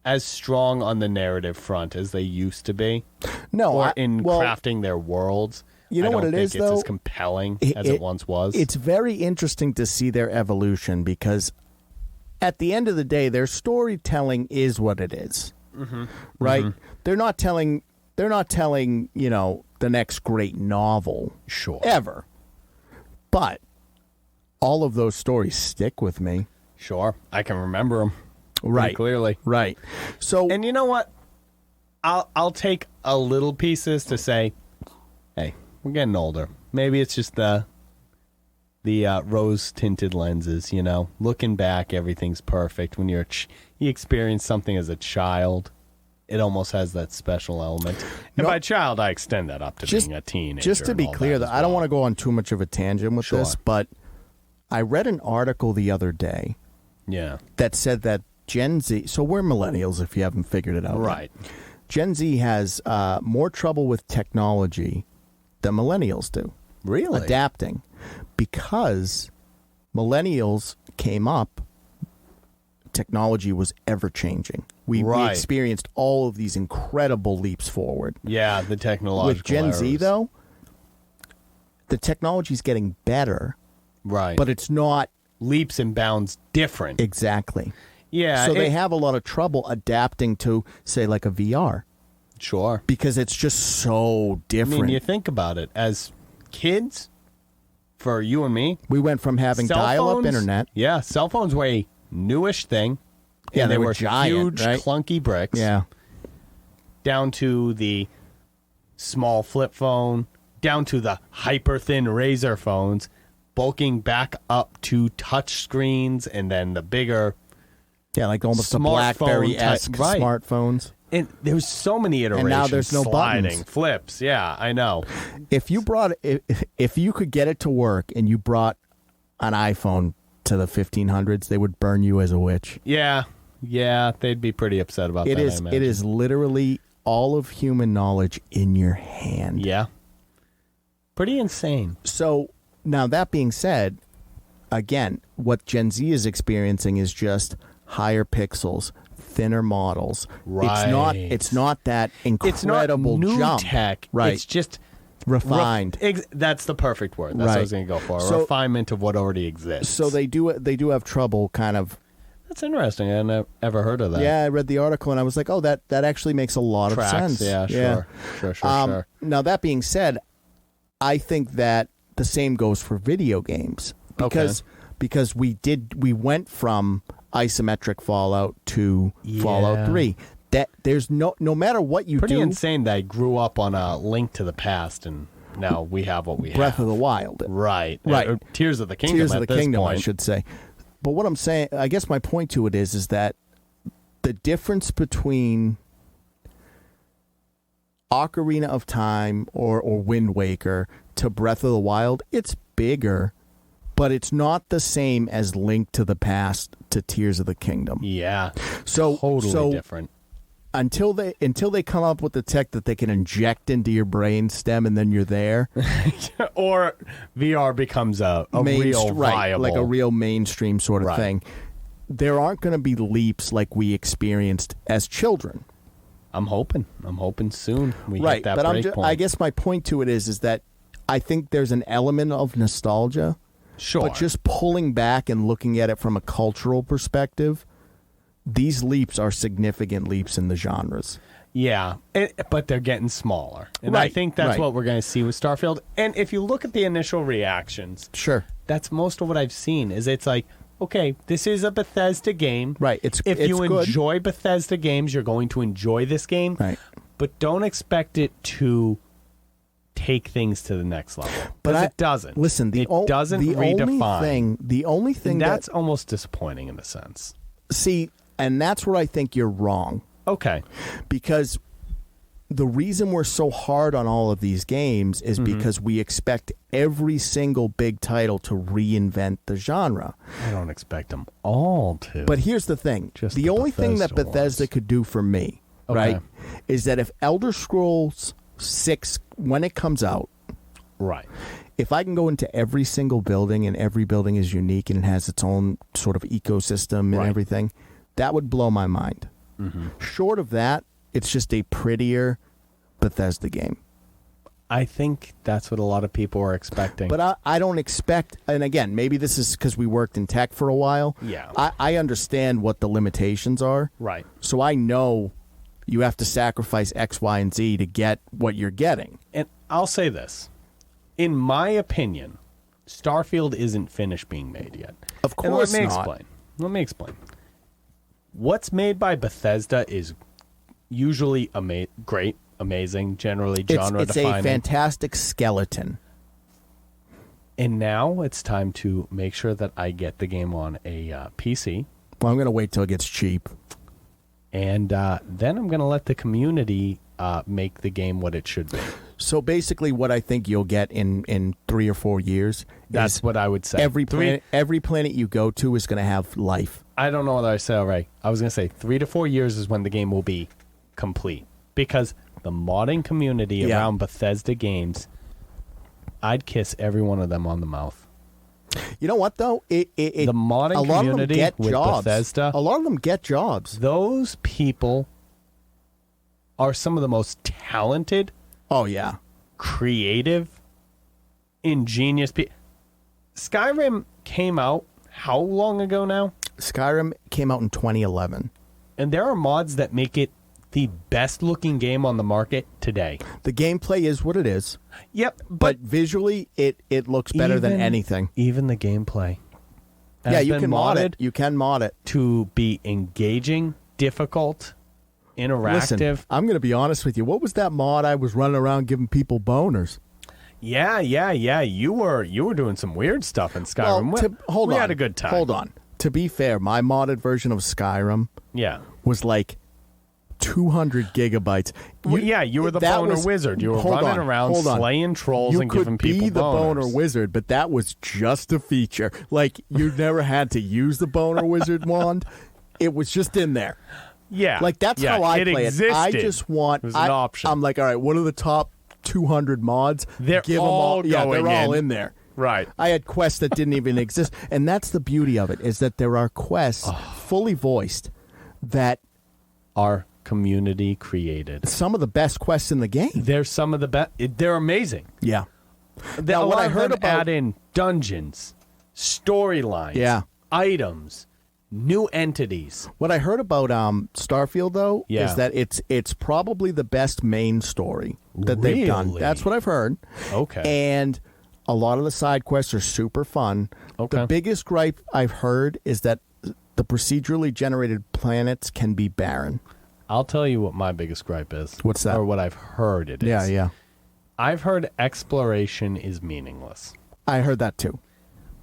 as strong on the narrative front as they used to be. No, crafting their worlds. You know what it is, though? It's as compelling as it once was. It's very interesting to see their evolution because at the end of the day, their storytelling is what it is, right? Mm-hmm. They're not telling, the next great novel, ever. But all of those stories stick with me. Sure, I can remember them right clearly. Right. So, and you know what? I'll take a little pieces to say, hey, we're getting older. Maybe it's just the rose-tinted lenses, Looking back, everything's perfect. When you experience something as a child, it almost has that special element. And by child, I extend that up to being a teenager. Just to be clear, though, I don't want to go on too much of a tangent with this, but I read an article the other day that said that Gen Z, so we're millennials if you haven't figured it out. Right. Yet. Gen Z has more trouble with technology than millennials do. Really? Adapting. Because millennials came up, technology was ever-changing. We experienced all of these incredible leaps forward. Yeah, the technological With Gen errors. Z, though, the technology's getting better. Right. But it's not leaps and bounds different. Exactly. Yeah. So they have a lot of trouble adapting to, say, like a VR. Sure. Because it's just so different. I mean, you think about it. As kids, for you and me, we went from having dial-up internet. Yeah, cell phones were a newish thing. Yeah, they were giant, huge, right? clunky bricks. Yeah. Down to the small flip phone, down to the hyper-thin Razr phones, bulking back up to touch screens, and then the bigger... Yeah, like almost the BlackBerry-esque smartphones. And there's so many iterations. And now there's no sliding, buttons. Flips, yeah, I know. If you could get it to work and you brought an iPhone to the 1500s, they would burn you as a witch. Yeah, they'd be pretty upset about that. It is literally all of human knowledge in your hand. Yeah. Pretty insane. So, now that being said, again, what Gen Z is experiencing is just higher pixels, thinner models. Right. It's not that incredible it's not new jump. Tech. Right. It's just refined. That's the perfect word. That's what I was going to go for. A refinement of what already exists. So they do have trouble kind of. That's interesting. I hadn't ever heard of that. Yeah, I read the article and I was like, oh, that actually makes a lot of sense. Yeah, sure. Now, that being said, I think that the same goes for video games. Because we went from isometric Fallout to Fallout 3. That there's no matter what you do. Pretty insane that I grew up on a Link to the Past and now we have what we have. Breath of the Wild. Right. Tears of the Kingdom. Tears of the Kingdom, I should say. But what I'm saying, I guess my point to it is that the difference between Ocarina of Time or Wind Waker to Breath of the Wild, it's bigger, but it's not the same as Link to the Past to Tears of the Kingdom. Yeah. So totally different. Until they come up with the tech that they can inject into your brain stem and then you're there. Or VR becomes a real viable. Like a real mainstream sort of thing. There aren't going to be leaps like we experienced as children. I'm hoping soon we hit that break point. I guess my point to it is that I think there's an element of nostalgia. Sure. But just pulling back and looking at it from a cultural perspective, these leaps are significant leaps in the genres. Yeah, but they're getting smaller. And I think that's what we're going to see with Starfield. And if you look at the initial reactions, sure, that's most of what I've seen. Is it's like, okay, this is a Bethesda game. Right. If you enjoy Bethesda games, you're going to enjoy this game. Right. But don't expect it to take things to the next level. But it doesn't. Listen, it doesn't redefine. The only thing that's almost disappointing in a sense. See, and that's where I think you're wrong. Okay. Because the reason we're so hard on all of these games is because we expect every single big title to reinvent the genre. I don't expect them all to. But here's the thing. The only thing that Bethesda could do for me, right, is that if Elder Scrolls 6, when it comes out, right, if I can go into every single building and every building is unique and it has its own sort of ecosystem and everything, that would blow my mind. Short of that, it's just a prettier Bethesda game. I think that's what a lot of people are expecting. But I don't expect, and again, maybe this is because we worked in tech for a while. Yeah. I understand what the limitations are. Right. So I know you have to sacrifice X, Y, and Z to get what you're getting. And I'll say this. In my opinion, Starfield isn't finished being made yet. Of course not. Let me explain. What's made by Bethesda is usually great, amazing, generally genre-defining. It's a fantastic skeleton. And now it's time to make sure that I get the game on a PC. Well, I'm going to wait till it gets cheap. And then I'm going to let the community make the game what it should be. So basically what I think you'll get in 3 or 4 years. That's what I would say. Every planet you go to is going to have life. I don't know whether I said it right. I was going to say 3 to 4 years is when the game will be complete. Because the modding community around Bethesda games, I'd kiss every one of them on the mouth. You know what, though? The modding community with Bethesda, a lot of them get jobs. Those people are some of the most talented, creative, ingenious people. Skyrim came out how long ago now? Skyrim came out in 2011. And there are mods that make it the best looking game on the market today. The gameplay is what it is. Yep. But visually, it looks better than anything. Even the gameplay. You can mod it. You can mod it. To be engaging, difficult, interactive. Listen, I'm going to be honest with you. What was that mod I was running around giving people boners? Yeah. You were doing some weird stuff in Skyrim. Well, we had a good time. Hold on. To be fair, my modded version of Skyrim was like 200 gigabytes. You were the boner wizard. You were running around slaying trolls and giving people boners. You could be the boner wizard, but that was just a feature. Like, you never had to use the boner wizard wand. It was just in there. Yeah. Like, that's how I play existed. it. I just want... It was an option. I'm like, all right, what are the top 200 mods? They're all in there. Right. I had quests that didn't even exist. And that's the beauty of it, is that there are quests fully voiced that are community created. Some of the best quests in the game. They're some of the best. They're amazing. Yeah. Now, what I heard about add in dungeons, storylines, items, new entities. What I heard about Starfield, though, is that it's probably the best main story that they've done. That's what I've heard. Okay. And a lot of the side quests are super fun. Okay. The biggest gripe I've heard is that the procedurally generated planets can be barren. I'll tell you what my biggest gripe is. What's that? Or what I've heard it is. Yeah. I've heard exploration is meaningless. I heard that too.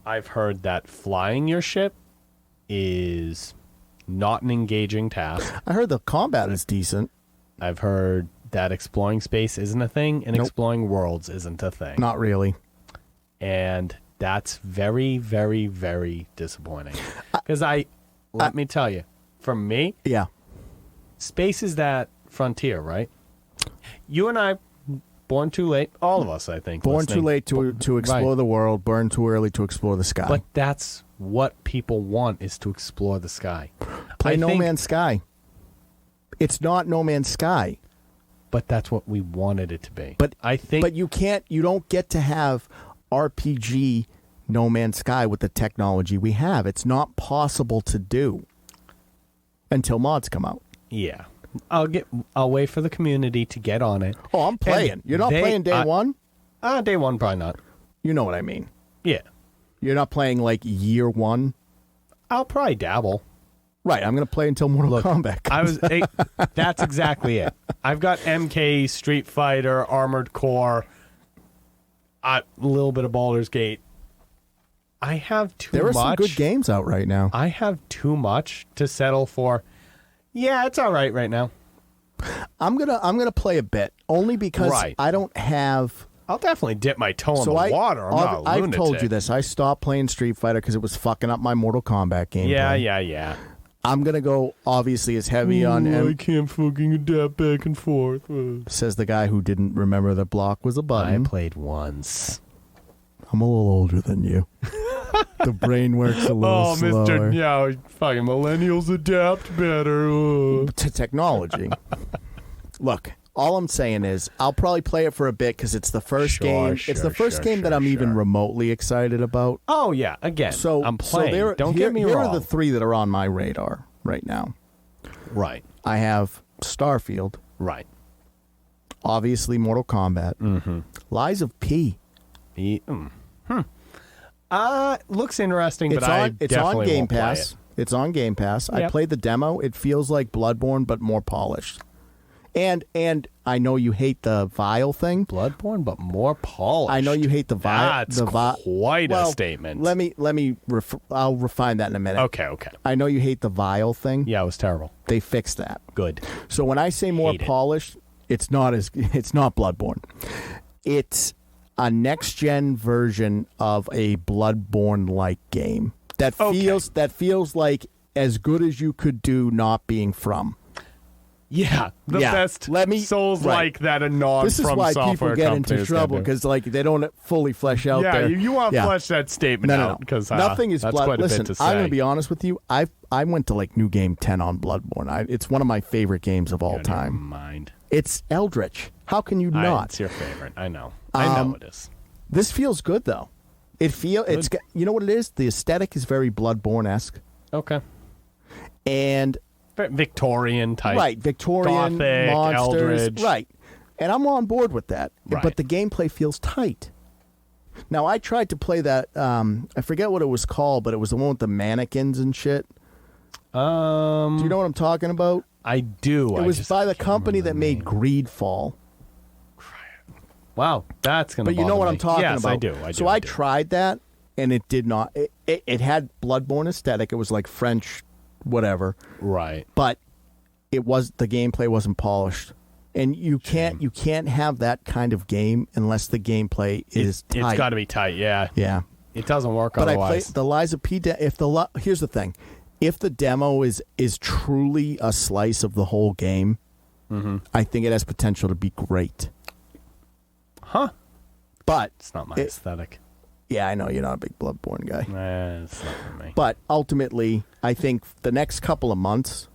I've heard that flying your ship is not an engaging task. I heard the combat is decent. I've heard that exploring space isn't a thing and exploring worlds isn't a thing. Not really. And that's very, very, very disappointing. Because let me tell you, for me, space is that frontier, right? You and I, born too late, all of us, I think. Born too late to explore the world, born too early to explore the sky. But that's what people want, is to explore the sky. Play No Man's Sky. It's not No Man's Sky. But that's what we wanted it to be. But I think... But you don't get to have RPG No Man's Sky with the technology we have. It's not possible to do until mods come out. Yeah. I'll wait for the community to get on it. Oh, I'm playing. And you're not playing day one? Day one, probably not. You know what I mean. Yeah. You're not playing like year one? I'll probably dabble. Right, I'm going to play until Mortal Kombat comes. That's exactly it. I've got MK, Street Fighter, Armored Core, a little bit of Baldur's Gate. I have too much. There are some good games out right now. I have too much to settle for. Yeah, it's all right now. I'm gonna play a bit, only because I don't have. I'll definitely dip my toe in the water. I've told you this. I stopped playing Street Fighter because it was fucking up my Mortal Kombat game. Yeah. I'm gonna go obviously as heavy on. I can't fucking adapt back and forth. Says the guy who didn't remember the block was a button. I played once. I'm a little older than you. The brain works a little slower. Fucking millennials adapt better. To technology. Look, all I'm saying is I'll probably play it for a bit because it's the first game. It's the first game that I'm even remotely excited about. Oh, yeah. Again, I'm playing. Don't get me wrong. Here are the three that are on my radar right now. Right. I have Starfield. Right. Obviously, Mortal Kombat. Mm-hmm. Lies of P. Looks interesting, it's but on, I it's definitely on Game won't Pass. Play it. It's on Game Pass. Yep. I played the demo. It feels like Bloodborne, but more polished. And I know you hate the vial thing. Bloodborne, but more polished. I know you hate the vial. That's quite a statement. I'll refine that in a minute. Okay. I know you hate the vial thing. Yeah, it was terrible. They fixed that. Good. So when I say more polished, it's not Bloodborne. It's a next-gen version of a Bloodborne-like game that feels like as good as you could do not being from. Yeah, the best Souls like that a non This is from why software people get into trouble because they don't fully flesh out their... you want to flesh that statement out because nothing is that's quite a bit to say. I'm going to be honest with you. I went to like New Game 10 on Bloodborne. It's one of my favorite games of all time. Mind. It's Eldritch. How can you not? It's your favorite. I know. I know it is. This feels good though. It's you know what it is? The aesthetic is very Bloodborne-esque. Okay. And Victorian type. Right, Victorian, Gothic, monsters. Eldritch. Right. And I'm on board with that. Right. But the gameplay feels tight. Now, I tried to play that, I forget what it was called, but it was the one with the mannequins and shit. Do you know what I'm talking about? I do. It was by the company that made Greedfall. Wow, that's going to But you know what I'm talking about. Yes, I do. So I tried that, and it did not. It had Bloodborne aesthetic. It was like French whatever. Right. But the gameplay wasn't polished. And you can't have that kind of game unless the gameplay is tight. It's got to be tight, yeah. Yeah. It doesn't work but otherwise. I played the Lies of P. Here's the thing. If the demo is truly a slice of the whole game, I think it has potential to be great. Huh. But it's not my aesthetic. Yeah, I know you're not a big Bloodborne guy. It's not for me. But ultimately, I think the next couple of months,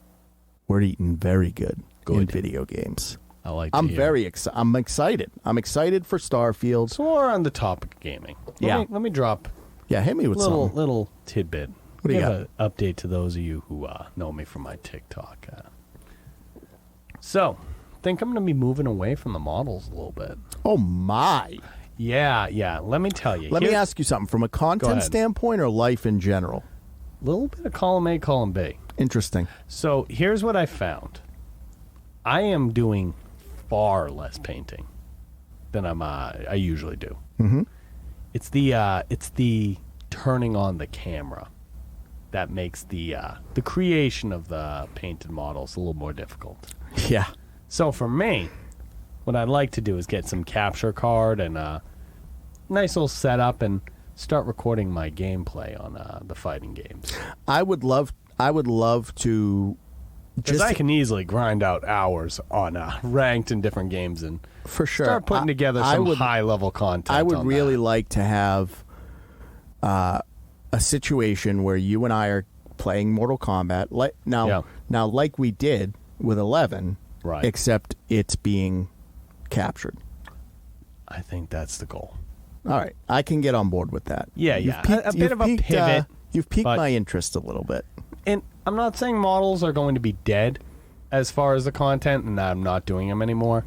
we're eating very good in video games. I like. I'm very excited. I'm excited. I'm excited for Starfield. So we're on the topic of gaming. Let me drop. Yeah, hit me with something. Little tidbit. What do you got? An update to those of you who know me from my TikTok. So, think I'm going to be moving away from the models a little bit. Oh my! Yeah. Let me tell you. Let me ask you something from a content standpoint or life in general. A little bit of column A, column B. Interesting. So here's what I found. I am doing far less painting than I usually do. Mm-hmm. It's the turning on the camera that makes the creation of the painted models a little more difficult. Yeah. So for me, what I'd like to do is get some capture card and a nice little setup and start recording my gameplay on the fighting games. I would love to. Because I can easily grind out hours on ranked in different games and for sure start putting together some high-level content. I would really like to have a situation where you and I are playing Mortal Kombat. Now, like we did with 11, right? Except it's being captured. I think that's the goal. All right, I can get on board with that. Yeah, a bit of a pivot. You've piqued my interest a little bit. And I'm not saying models are going to be dead as far as the content, and I'm not doing them anymore.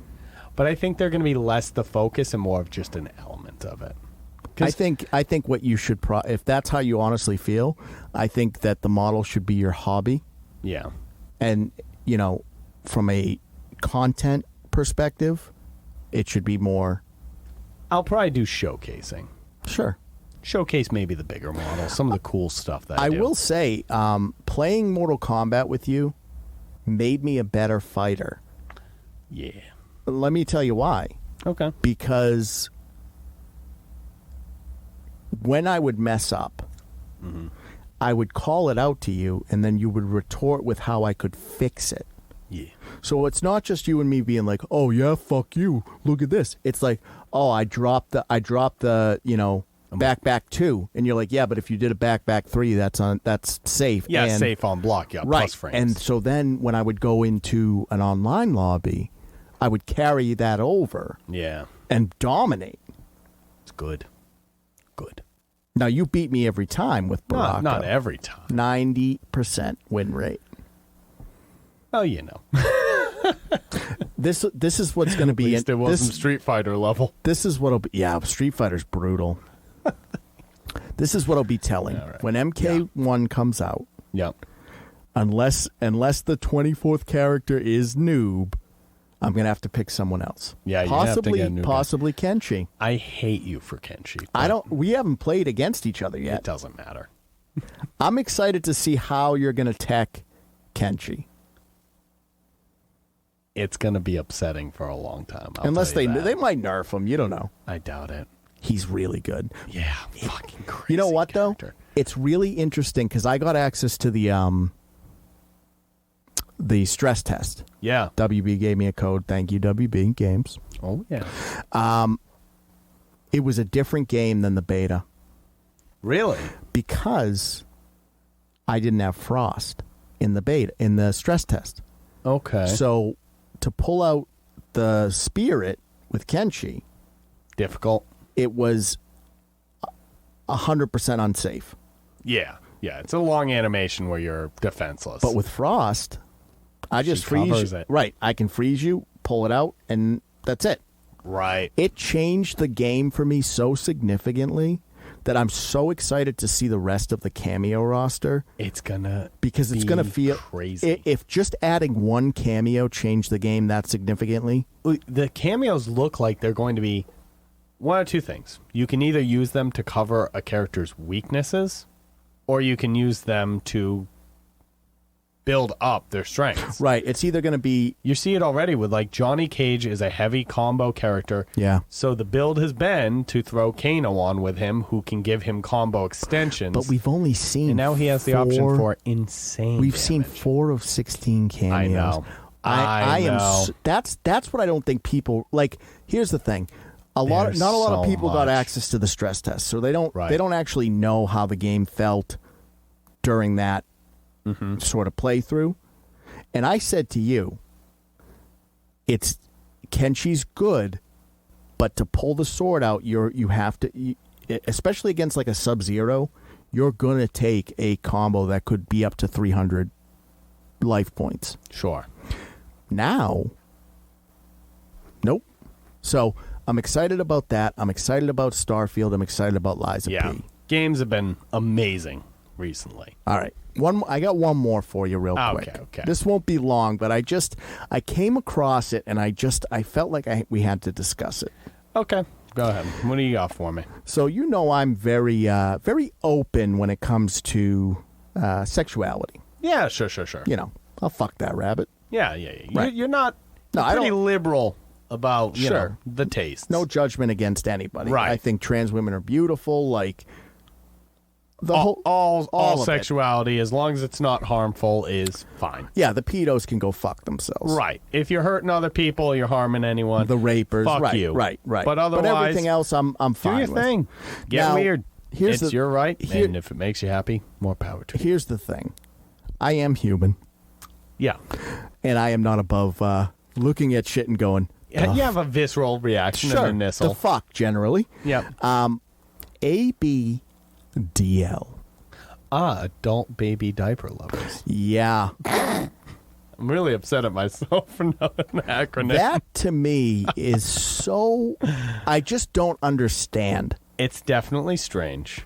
But I think they're going to be less the focus and more of just an element of it. I think what you should if that's how you honestly feel, I think that the model should be your hobby. Yeah. And, from a content perspective, it should be more. I'll probably do showcasing. Sure. Showcase maybe the bigger models, some of the cool stuff that I do. will say, playing Mortal Kombat with you made me a better fighter. Yeah. Let me tell you why. Okay. Because when I would mess up, I would call it out to you, and then you would retort with how I could fix it. Yeah. So it's not just you and me being like, "Oh yeah, fuck you. Look at this." It's like, "Oh, I dropped the back 2," and you're like, "Yeah, but if you did a back 3, that's safe." Yeah, and, safe on block. Yeah, right. Plus frames. And so then when I would go into an online lobby, I would carry that over. Yeah. And dominate. It's good. Good. Now you beat me every time with Baraka. Not every time. 90% win rate. Oh, This is what's going to be. At least it wasn't Street Fighter level. This is what'll be. Yeah, Street Fighter's brutal. This is what'll be telling right. when MK1 comes out. Yep. Unless the 24th character is noob, I'm going to have to pick someone else. Yeah, you possibly have to get a noob possibly Kenshi. I hate you for Kenshi. We haven't played against each other yet. It doesn't matter. I'm excited to see how you're going to tech Kenshi. It's going to be upsetting for a long time. Unless they might nerf him. You don't know. I doubt it. He's really good. Yeah, fucking crazy. You know what, character. though? It's really interesting because I got access to the stress test. Yeah. WB gave me a code. Thank you, WB Games. Oh, yeah. It was a different game than the beta. Really? Because I didn't have Frost in the stress test. Okay. So to pull out the Spirit with Kenshi, difficult. It was 100% unsafe. Yeah. It's a long animation where you're defenseless. But with Frost, I just freeze you. Right. I can freeze you, pull it out, and that's it. Right. It changed the game for me so significantly that I'm so excited to see the rest of the cameo roster. It's gonna feel crazy. If just adding one cameo changed the game that significantly. The cameos look like they're going to be one of two things. You can either use them to cover a character's weaknesses, or you can use them to build up their strengths. Right. It's either going to be... You see it already with, like, Johnny Cage is a heavy combo character. Yeah. So the build has been to throw Kano on with him, who can give him combo extensions. But we've only seen... And now he has the option for insane We've damage. seen 4 of 16 cameos. I know. I know. That's what I don't think people... Like, here's the thing. Not a lot of people got access to the stress test, so they don't actually know how the game felt during that sort of playthrough. And I said to you, Kenshi's good, but to pull the sword out, you have to, especially against like a Sub-Zero, you're gonna take a combo that could be up to 300 life points. Sure. Now, nope. So I'm excited about that. I'm excited about Starfield. I'm excited about Lies of P. Games have been amazing recently. All right. I got one more for you real quick. Okay. This won't be long, but I came across it and I felt like we had to discuss it. Okay. Go ahead. What do you got for me? So I'm very very open when it comes to sexuality. Yeah, sure. I'll fuck that rabbit. Yeah. Right. You're not No, pretty liberal about you Sure. know, the taste. No judgment against anybody. Right. I think trans women are beautiful. Like the all of it. sexuality, as long as it's not harmful, is fine. Yeah, the pedos can go fuck themselves. Right. If you're hurting other people, you're harming anyone. The rapers. Fuck right, you. Right. But otherwise, everything else, I'm do fine your with. thing. Get Now, weird. here's It's the- your right, here- and if it makes you happy, more power to you. Here's the thing. I am human, Yeah. and I am not above looking at shit and going, You have a visceral reaction sure, and a the nissle. fuck, generally. Yeah. ABDL. Adult Baby Diaper Lovers. Yeah. I'm really upset at myself for knowing the acronym. That, to me, is so... I just don't understand. It's definitely strange.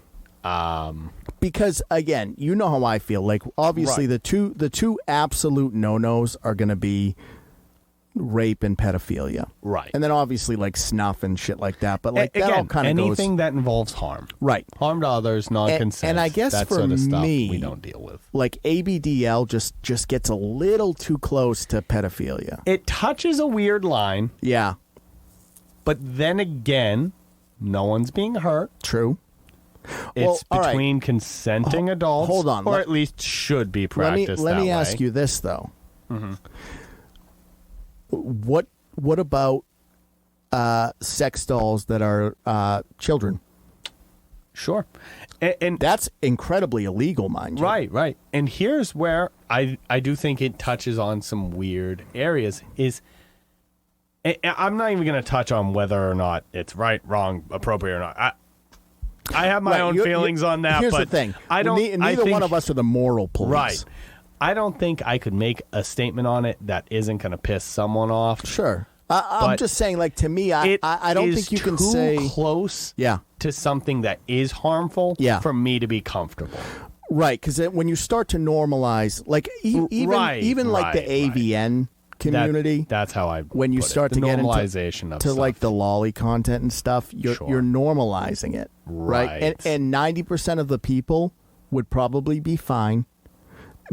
Because, again, you know how I feel. Like, obviously, Right. the two absolute no-nos are going to be rape and pedophilia. Right. And then, obviously, like, snuff and shit like that. But, like, that all Again, kind of goes... anything that involves harm. Right. Harm to others, non-consent. and I guess that for sort of stuff me- we don't deal with. Like, ABDL just gets a little too close to pedophilia. It touches a weird line, Yeah, but then again, no one's being hurt. true. It's all right. between consenting adults, hold on, or let- at least should be Let me practiced. let me that ask way. you this though. What about sex dolls that are children? Sure, and That's incredibly illegal, mind you. right. And here's where I do think it touches on some weird areas. I'm not even going to touch on whether or not it's right, wrong, appropriate or not. I have my Right, own feelings on that. Here's but the thing. I don't. Neither one of us are the moral police. Right. I don't think I could make a statement on it that isn't going to piss someone off. Sure. I'm But just saying, like, to me, I It don't is think you can too say. close Yeah. to something that is harmful Yeah. for me to be comfortable. Right, because when you start to normalize, like, even like the right. AVN community. That's how I When you put it. start The to get normalization into of to stuff. like the lolly content and stuff, you're Sure. normalizing it, right? Right. And 90% of the people would probably be fine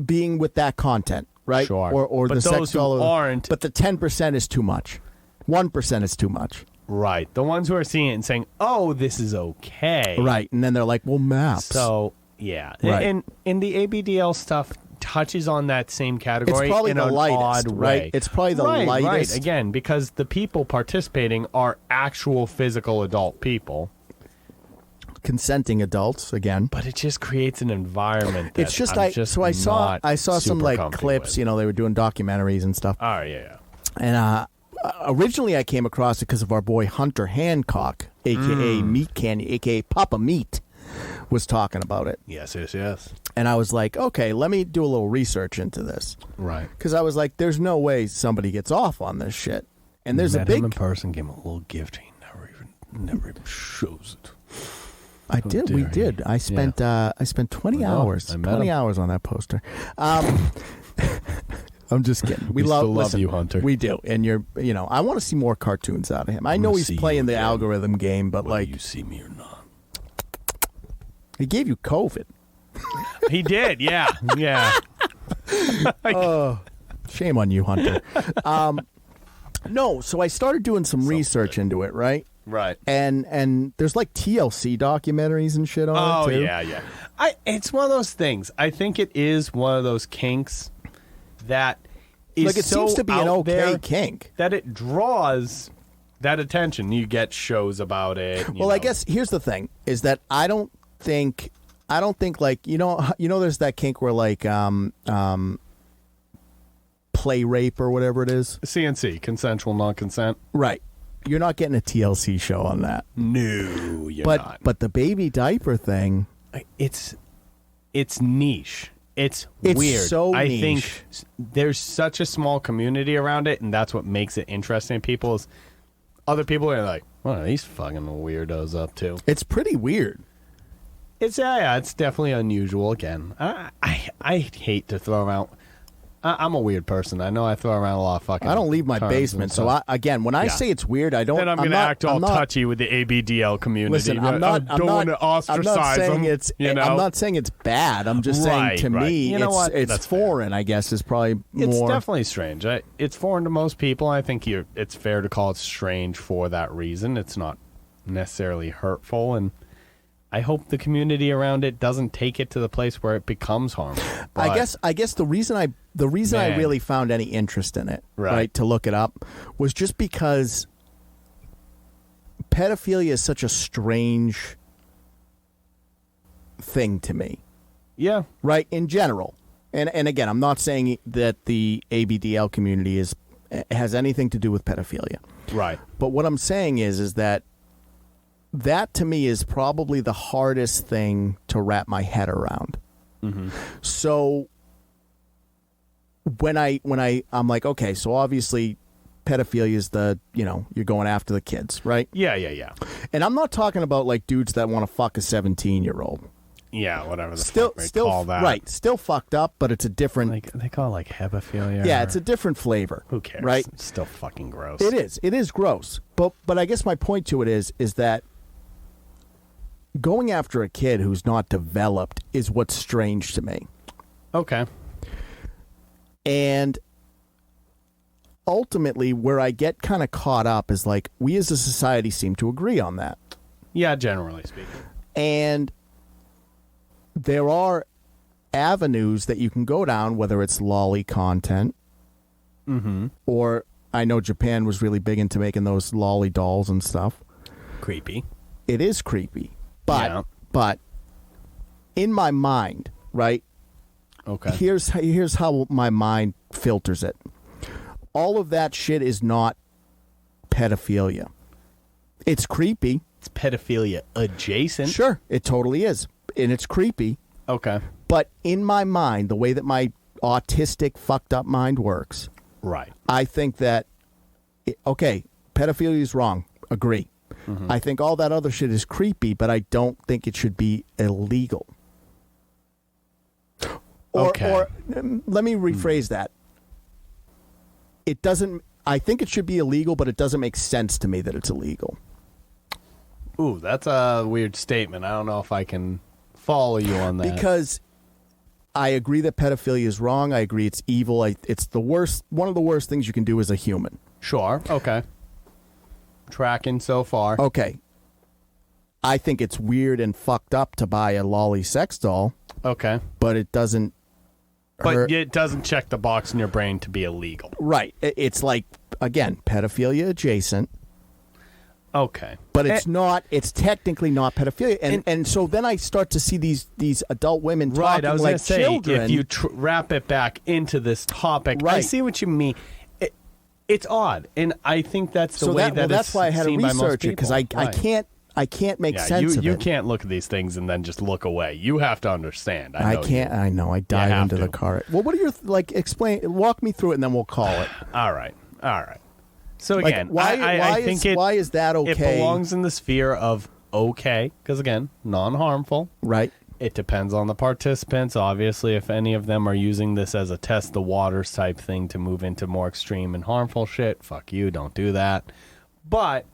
being with that content, right? Sure. Or But the sex those who doll, aren't- But the 10% is too much. 1% is too much, Right. The ones who are seeing it and saying, "Oh, this is okay." right? And then they're like, "Well, maps." So yeah, Right. and the ABDL stuff touches on that same category. It's probably in the an lightest, odd right? way. It's probably the right, lightest. Right. Again, because the people participating are actual physical adult people, Consenting adults again. but it just creates an environment. That It's just I'm just so I saw not some super like comfy clips. with. You know, they were doing documentaries and stuff. Oh yeah. And originally, I came across it because of our boy Hunter Hancock, a.k.a. Meat Candy, a.k.a. Papa Meat, was talking about it. Yes. And I was like, okay, let me do a little research into this. Right. Because I was like, there's no way somebody gets off on this shit. And there's Met a him in big... person, gave him a little gift. He never even shows it. I did. We dare did. he? I spent 20 I know. hours. I met 20 him. hours on that poster. I'm just kidding. We still love listen, you, Hunter. We do. And I want to see more cartoons out of him. I know wanna he's see you playing the again. algorithm game, but Whether like you see me or not. he gave you COVID. He did. Yeah. Shame on you, Hunter. No, so I started doing some research into it, right? Right. And there's like TLC documentaries and shit on Oh it too. yeah. It's one of those things. I think it is one of those kinks that is Like it so seems to be an out okay there kink. that it draws that attention. You get shows about it. Well, I guess here's the thing: is that I don't think like there's that kink where like play rape or whatever it is. CNC, consensual non-consent. Right. You're not getting a TLC show on that. No, you're not. But the baby diaper thing, It's niche. It's weird. so I niche. think there's such a small community around it, and that's what makes it interesting. People is other people are like, what are these fucking weirdos up to? it's pretty weird. It's it's definitely unusual. Again, I hate to throw out. I'm a weird person. I know I throw around a lot of fucking. I don't leave my terms basement, so when I say it's weird, I don't. Then I'm going to act all touchy with the ABDL community. Listen, I'm not want to ostracize saying them. it's. I'm not saying it's bad. I'm just saying to me, you know what? It's That's foreign. Fair. I guess is probably more. It's definitely strange. It's foreign to most people. I think it's fair to call it strange for that reason. It's not necessarily hurtful, and I hope the community around it doesn't take it to the place where it becomes harmful. But, I guess the reason I really found any interest in it, right, to look it up, was just because pedophilia is such a strange thing to me. Yeah. Right, in general. And again, I'm not saying that the ABDL community has anything to do with pedophilia. Right. But what I'm saying is that to me is probably the hardest thing to wrap my head around. Mm-hmm. So when I'm like, okay, so obviously pedophilia is you're going after the kids, right? Yeah. And I'm not talking about like dudes that want to fuck a 17-year-old. Yeah, whatever the fuck they call that. Right, still fucked up, but it's a different... They call it like hebephilia. Yeah, it's a different flavor. Who cares? Right? It's still fucking gross. It is gross. But I guess my point to it is that going after a kid who's not developed is what's strange to me. Okay. And ultimately, where I get kind of caught up is like, we as a society seem to agree on that. Yeah, generally speaking. And there are avenues that you can go down, whether it's lolly content, or I know Japan was really big into making those lolly dolls and stuff. Creepy. It is creepy. But in my mind, right? Okay. Here's how my mind filters it. All of that shit is not pedophilia. It's creepy. It's pedophilia adjacent. Sure, it totally is. And it's creepy. Okay. But in my mind, the way that my autistic, fucked up mind works, right, I think that, pedophilia is wrong. Agree. Mm-hmm. I think all that other shit is creepy, but I don't think it should be illegal. Or let me rephrase that. It doesn't. I think it should be illegal, but it doesn't make sense to me that it's illegal. Ooh, that's a weird statement. I don't know if I can follow you on that. Because I agree that pedophilia is wrong. I agree it's evil. It's the worst. One of the worst things you can do as a human. Sure. Okay. Tracking so far. Okay. I think it's weird and fucked up to buy a lolly sex doll. Okay. But it doesn't. But it doesn't check the box in your brain to be illegal. Right. It's like, again, pedophilia adjacent. Okay. But it's not. It's technically not pedophilia, and so then I start to see these adult women talking like children. If you wrap it back into this topic, right. I see what you mean. It's odd, and I think that's the way that that's why I had to research it, because I can't make sense of it. You can't look at these things and then just look away. You have to understand. I can't. I know. I dive into the car. Well, what are your explain? Walk me through it, and then we'll call it. All right. So again, why is that okay? It belongs in the sphere of okay, because again, non-harmful. Right. It depends on the participants. Obviously, if any of them are using this as a test the waters type thing to move into more extreme and harmful shit, fuck you, don't do that. But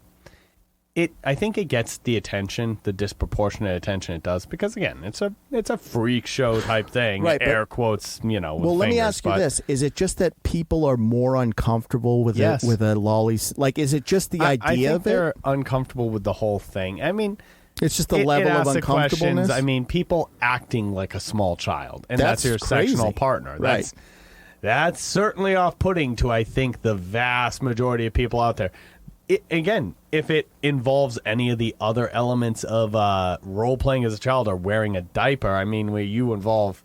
I think it gets the attention, the disproportionate attention it does, because again, it's a freak show type thing. Right, air quotes, well, let me ask you this: is it just that people are more uncomfortable with it, with a lolly? Like, is it just the idea of it? They're uncomfortable with the whole thing. I mean, it's just the level of uncomfortableness. I mean, people acting like a small child, and that's your crazy. sectional partner. Right. That's certainly off-putting to, I think, the vast majority of people out there. Again, if it involves any of the other elements of role-playing as a child or wearing a diaper, I mean, where you involve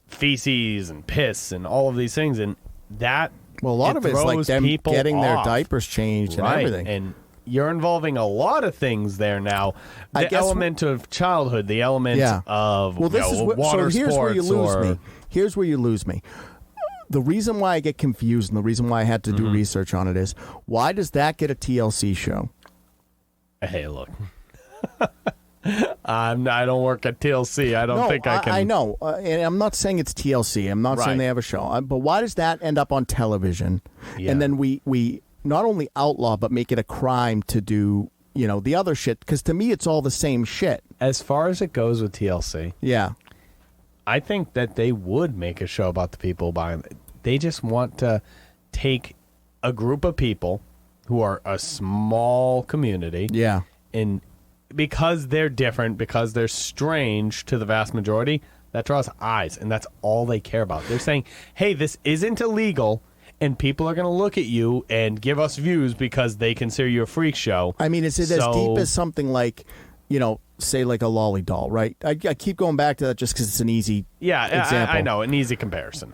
feces and piss and all of these things, and that a lot of it is like them getting their diapers changed and everything. And you're involving a lot of things there now. The element of childhood, the element of water so here's sports. Where you lose me. Here's where you lose me. The reason why I get confused and the reason why I had to do research on it is, why does that get a TLC show? Hey, look. I don't work at TLC. I don't think I can. I know. And I'm not saying it's TLC. I'm not saying they have a show. But why does that end up on television? Yeah. And then we not only outlaw, but make it a crime to do, the other shit? Because to me, it's all the same shit. As far as it goes with TLC. Yeah. I think that they would make a show about the people buying. They just want to take a group of people who are a small community. Yeah. And because they're different, because they're strange to the vast majority, that draws eyes, and that's all they care about. They're saying, hey, this isn't illegal, and people are going to look at you and give us views because they consider you a freak show. I mean, is it as deep as something like, say like a lolly doll, right? I keep going back to that just because it's an easy example. I know, an easy comparison.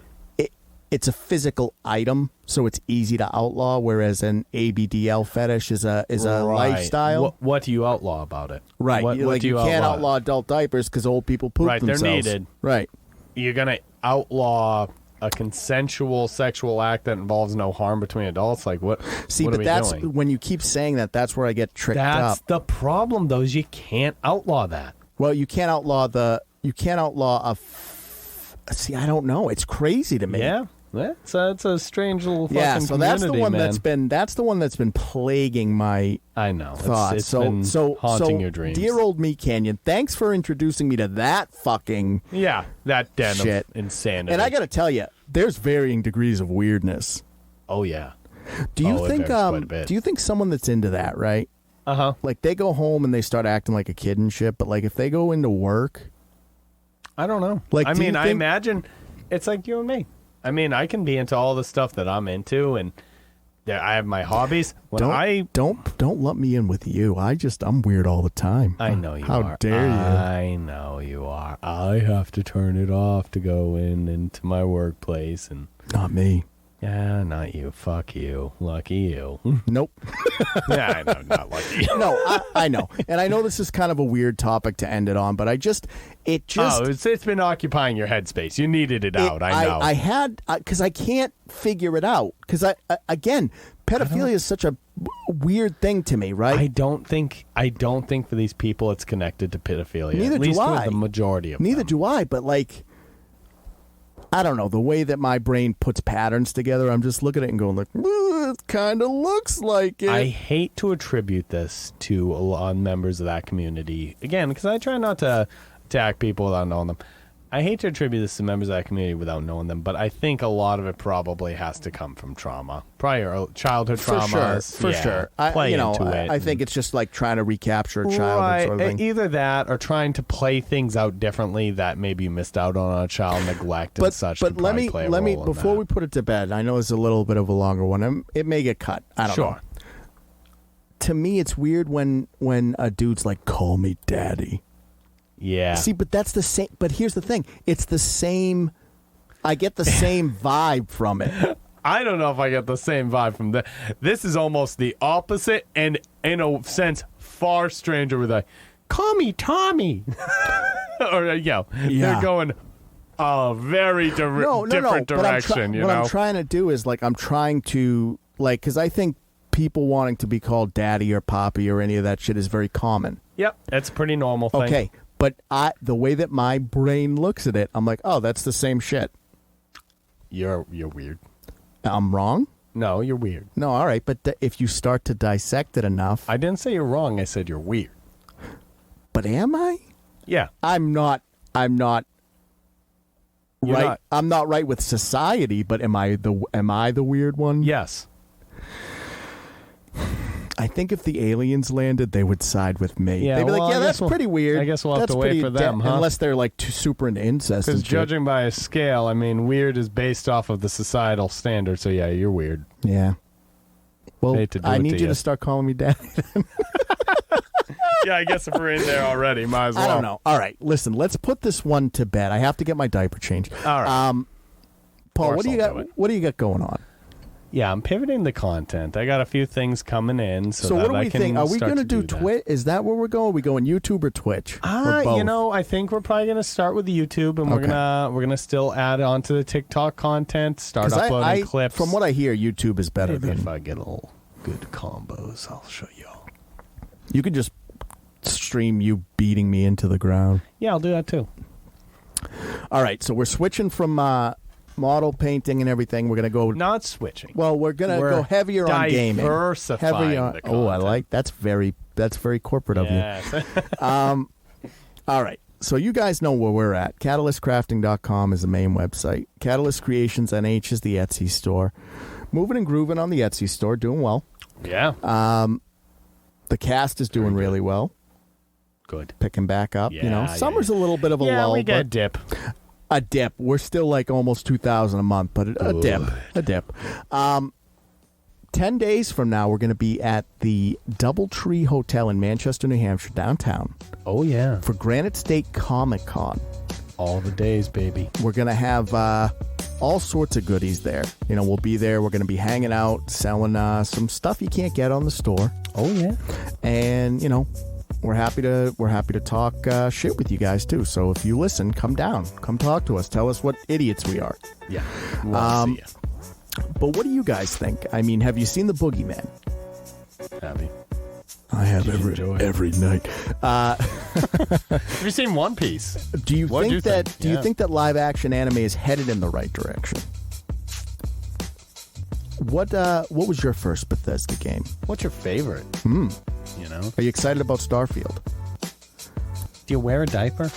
It's a physical item, so it's easy to outlaw, whereas an ABDL fetish is a lifestyle. What do you outlaw about it? Right. What do you can't outlaw adult diapers because old people poop themselves. They're needed. Right. You're going to outlaw a consensual sexual act that involves no harm between adults? Like, what? See, what but are we that's doing? when you keep saying that, that's where I get tricked up. That's the problem, though, is you can't outlaw that. Well, you can't outlaw see, I don't know. It's crazy to me. Yeah. It's a strange little fucking community. So that's the one man. that's the one that's been plaguing my thoughts. It's been haunting your dreams. Dear old me, Canyon, thanks for introducing me to that fucking that den shit. of insanity. And I got to tell you, there's varying degrees of weirdness. Oh yeah. Do you think someone that's into that, right? Uh-huh. Like they go home and they start acting like a kid and shit, but like if they go into work, I don't know. Like I imagine it's like you and me. I mean, I can be into all the stuff that I'm into, and I have my hobbies. Don't let me in with you. I'm weird all the time. I know you are. How dare you? I know you are. I have to turn it off to go into my workplace, and not me. Yeah, not you. Fuck you. Lucky you. Nope. Yeah, I know. Not lucky you. No, I know. And I know this is kind of a weird topic to end it on, but it's been occupying your headspace. You needed it out. I know. I had, because I can't figure it out. Because, again, pedophilia is such a weird thing to me, right? I don't think for these people it's connected to pedophilia. Neither at least do I. With the majority of Neither them. do I, but like, I don't know, the way that my brain puts patterns together, I'm just looking at it and going like, it kind of looks like it. I hate to attribute this to a lot of members of that community. Again, because I try not to attack people without knowing them. I hate to attribute this to members of that community without knowing them, but I think a lot of it probably has to come from trauma. Prior childhood traumas. For sure. I think it's just like trying to recapture a childhood sort of thing. Either that or trying to play things out differently that maybe you missed out on a child neglect and such. But let me before we put it to bed, I know it's a little bit of a longer one. It may get cut. I don't know. To me, it's weird when a dude's like, call me daddy. Yeah. See, but that's the same. But here's the thing. It's the same. I get the same vibe from it. I don't know if I get the same vibe from that. This is almost the opposite and, in a sense, far stranger with a, call me Tommy. Or, they're going a very different direction, what I'm trying to do is, like, because I think people wanting to be called daddy or poppy or any of that shit is very common. Yep, that's a pretty normal thing. Okay. But the way that my brain looks at it, I'm like, oh, that's the same shit. You're weird. I'm wrong? No, you're weird. No, all right. But if you start to dissect it enough. I didn't say you're wrong. I said you're weird. But am I? Yeah. I'm not right. I'm not right with society, but am I the weird one? Yes. I think if the aliens landed, they would side with me. Yeah, they'd be like, that's pretty weird. I guess we'll have to wait for them, huh? Unless they're like super into incest. Because judging by a scale, I mean, weird is based off of the societal standard. So yeah, you're weird. Yeah. Well, I need you to start calling me daddy. Yeah, I guess if we're in there already, might as well. I don't know. All right, listen, let's put this one to bed. I have to get my diaper changed. All right. Paul, what do you got? What do you got going on? Yeah, I'm pivoting the content. I got a few things coming in. So what do we think? Are we going to do Twitch? Is that where we're going? Are we going YouTube or Twitch? Or both? I think we're probably going to start with YouTube, and we're gonna still add on to the TikTok content. Start uploading clips. From what I hear, YouTube is better Maybe than. If I get a little good combos, I'll show y'all. You can just stream you beating me into the ground. Yeah, I'll do that too. All right, so we're switching from model painting and everything. We're going to go... Not switching. Well, we're going to go heavier on gaming. Diversifying the content. Oh, I like... That's very corporate of you. All right. So you guys know where we're at. CatalystCrafting.com is the main website. Catalyst Creations NH is the Etsy store. Moving and grooving on the Etsy store, doing well. Yeah. The cast is doing really well. Good. Picking back up. Yeah, summer's a little bit of a lull. Yeah, we get a dip. A dip. We're still like almost 2,000 a month, but a dip. 10 days from now, we're going to be at the Doubletree Hotel in Manchester, New Hampshire, downtown. Oh, yeah. For Granite State Comic Con. All the days, baby. We're going to have all sorts of goodies there. We'll be there. We're going to be hanging out, selling some stuff you can't get on the store. Oh, yeah. And, we're happy to talk shit with you guys, too. So if you listen, come down. Come talk to us. Tell us what idiots we are. Yeah. We'll see you. But what do you guys think? I mean, have you seen The Boogeyman? Have you? I have every night. Have you seen One Piece? Do you think that live action anime is headed in the right direction? What was your first Bethesda game? What's your favorite? Are you excited about Starfield? Do you wear a diaper?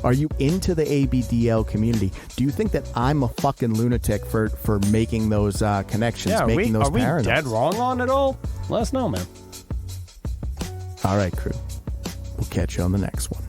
Are you into the ABDL community? Do you think that I'm a fucking lunatic for making those connections, making those parallels? Are we dead wrong on it all? Let us know, man. All right, crew. We'll catch you on the next one.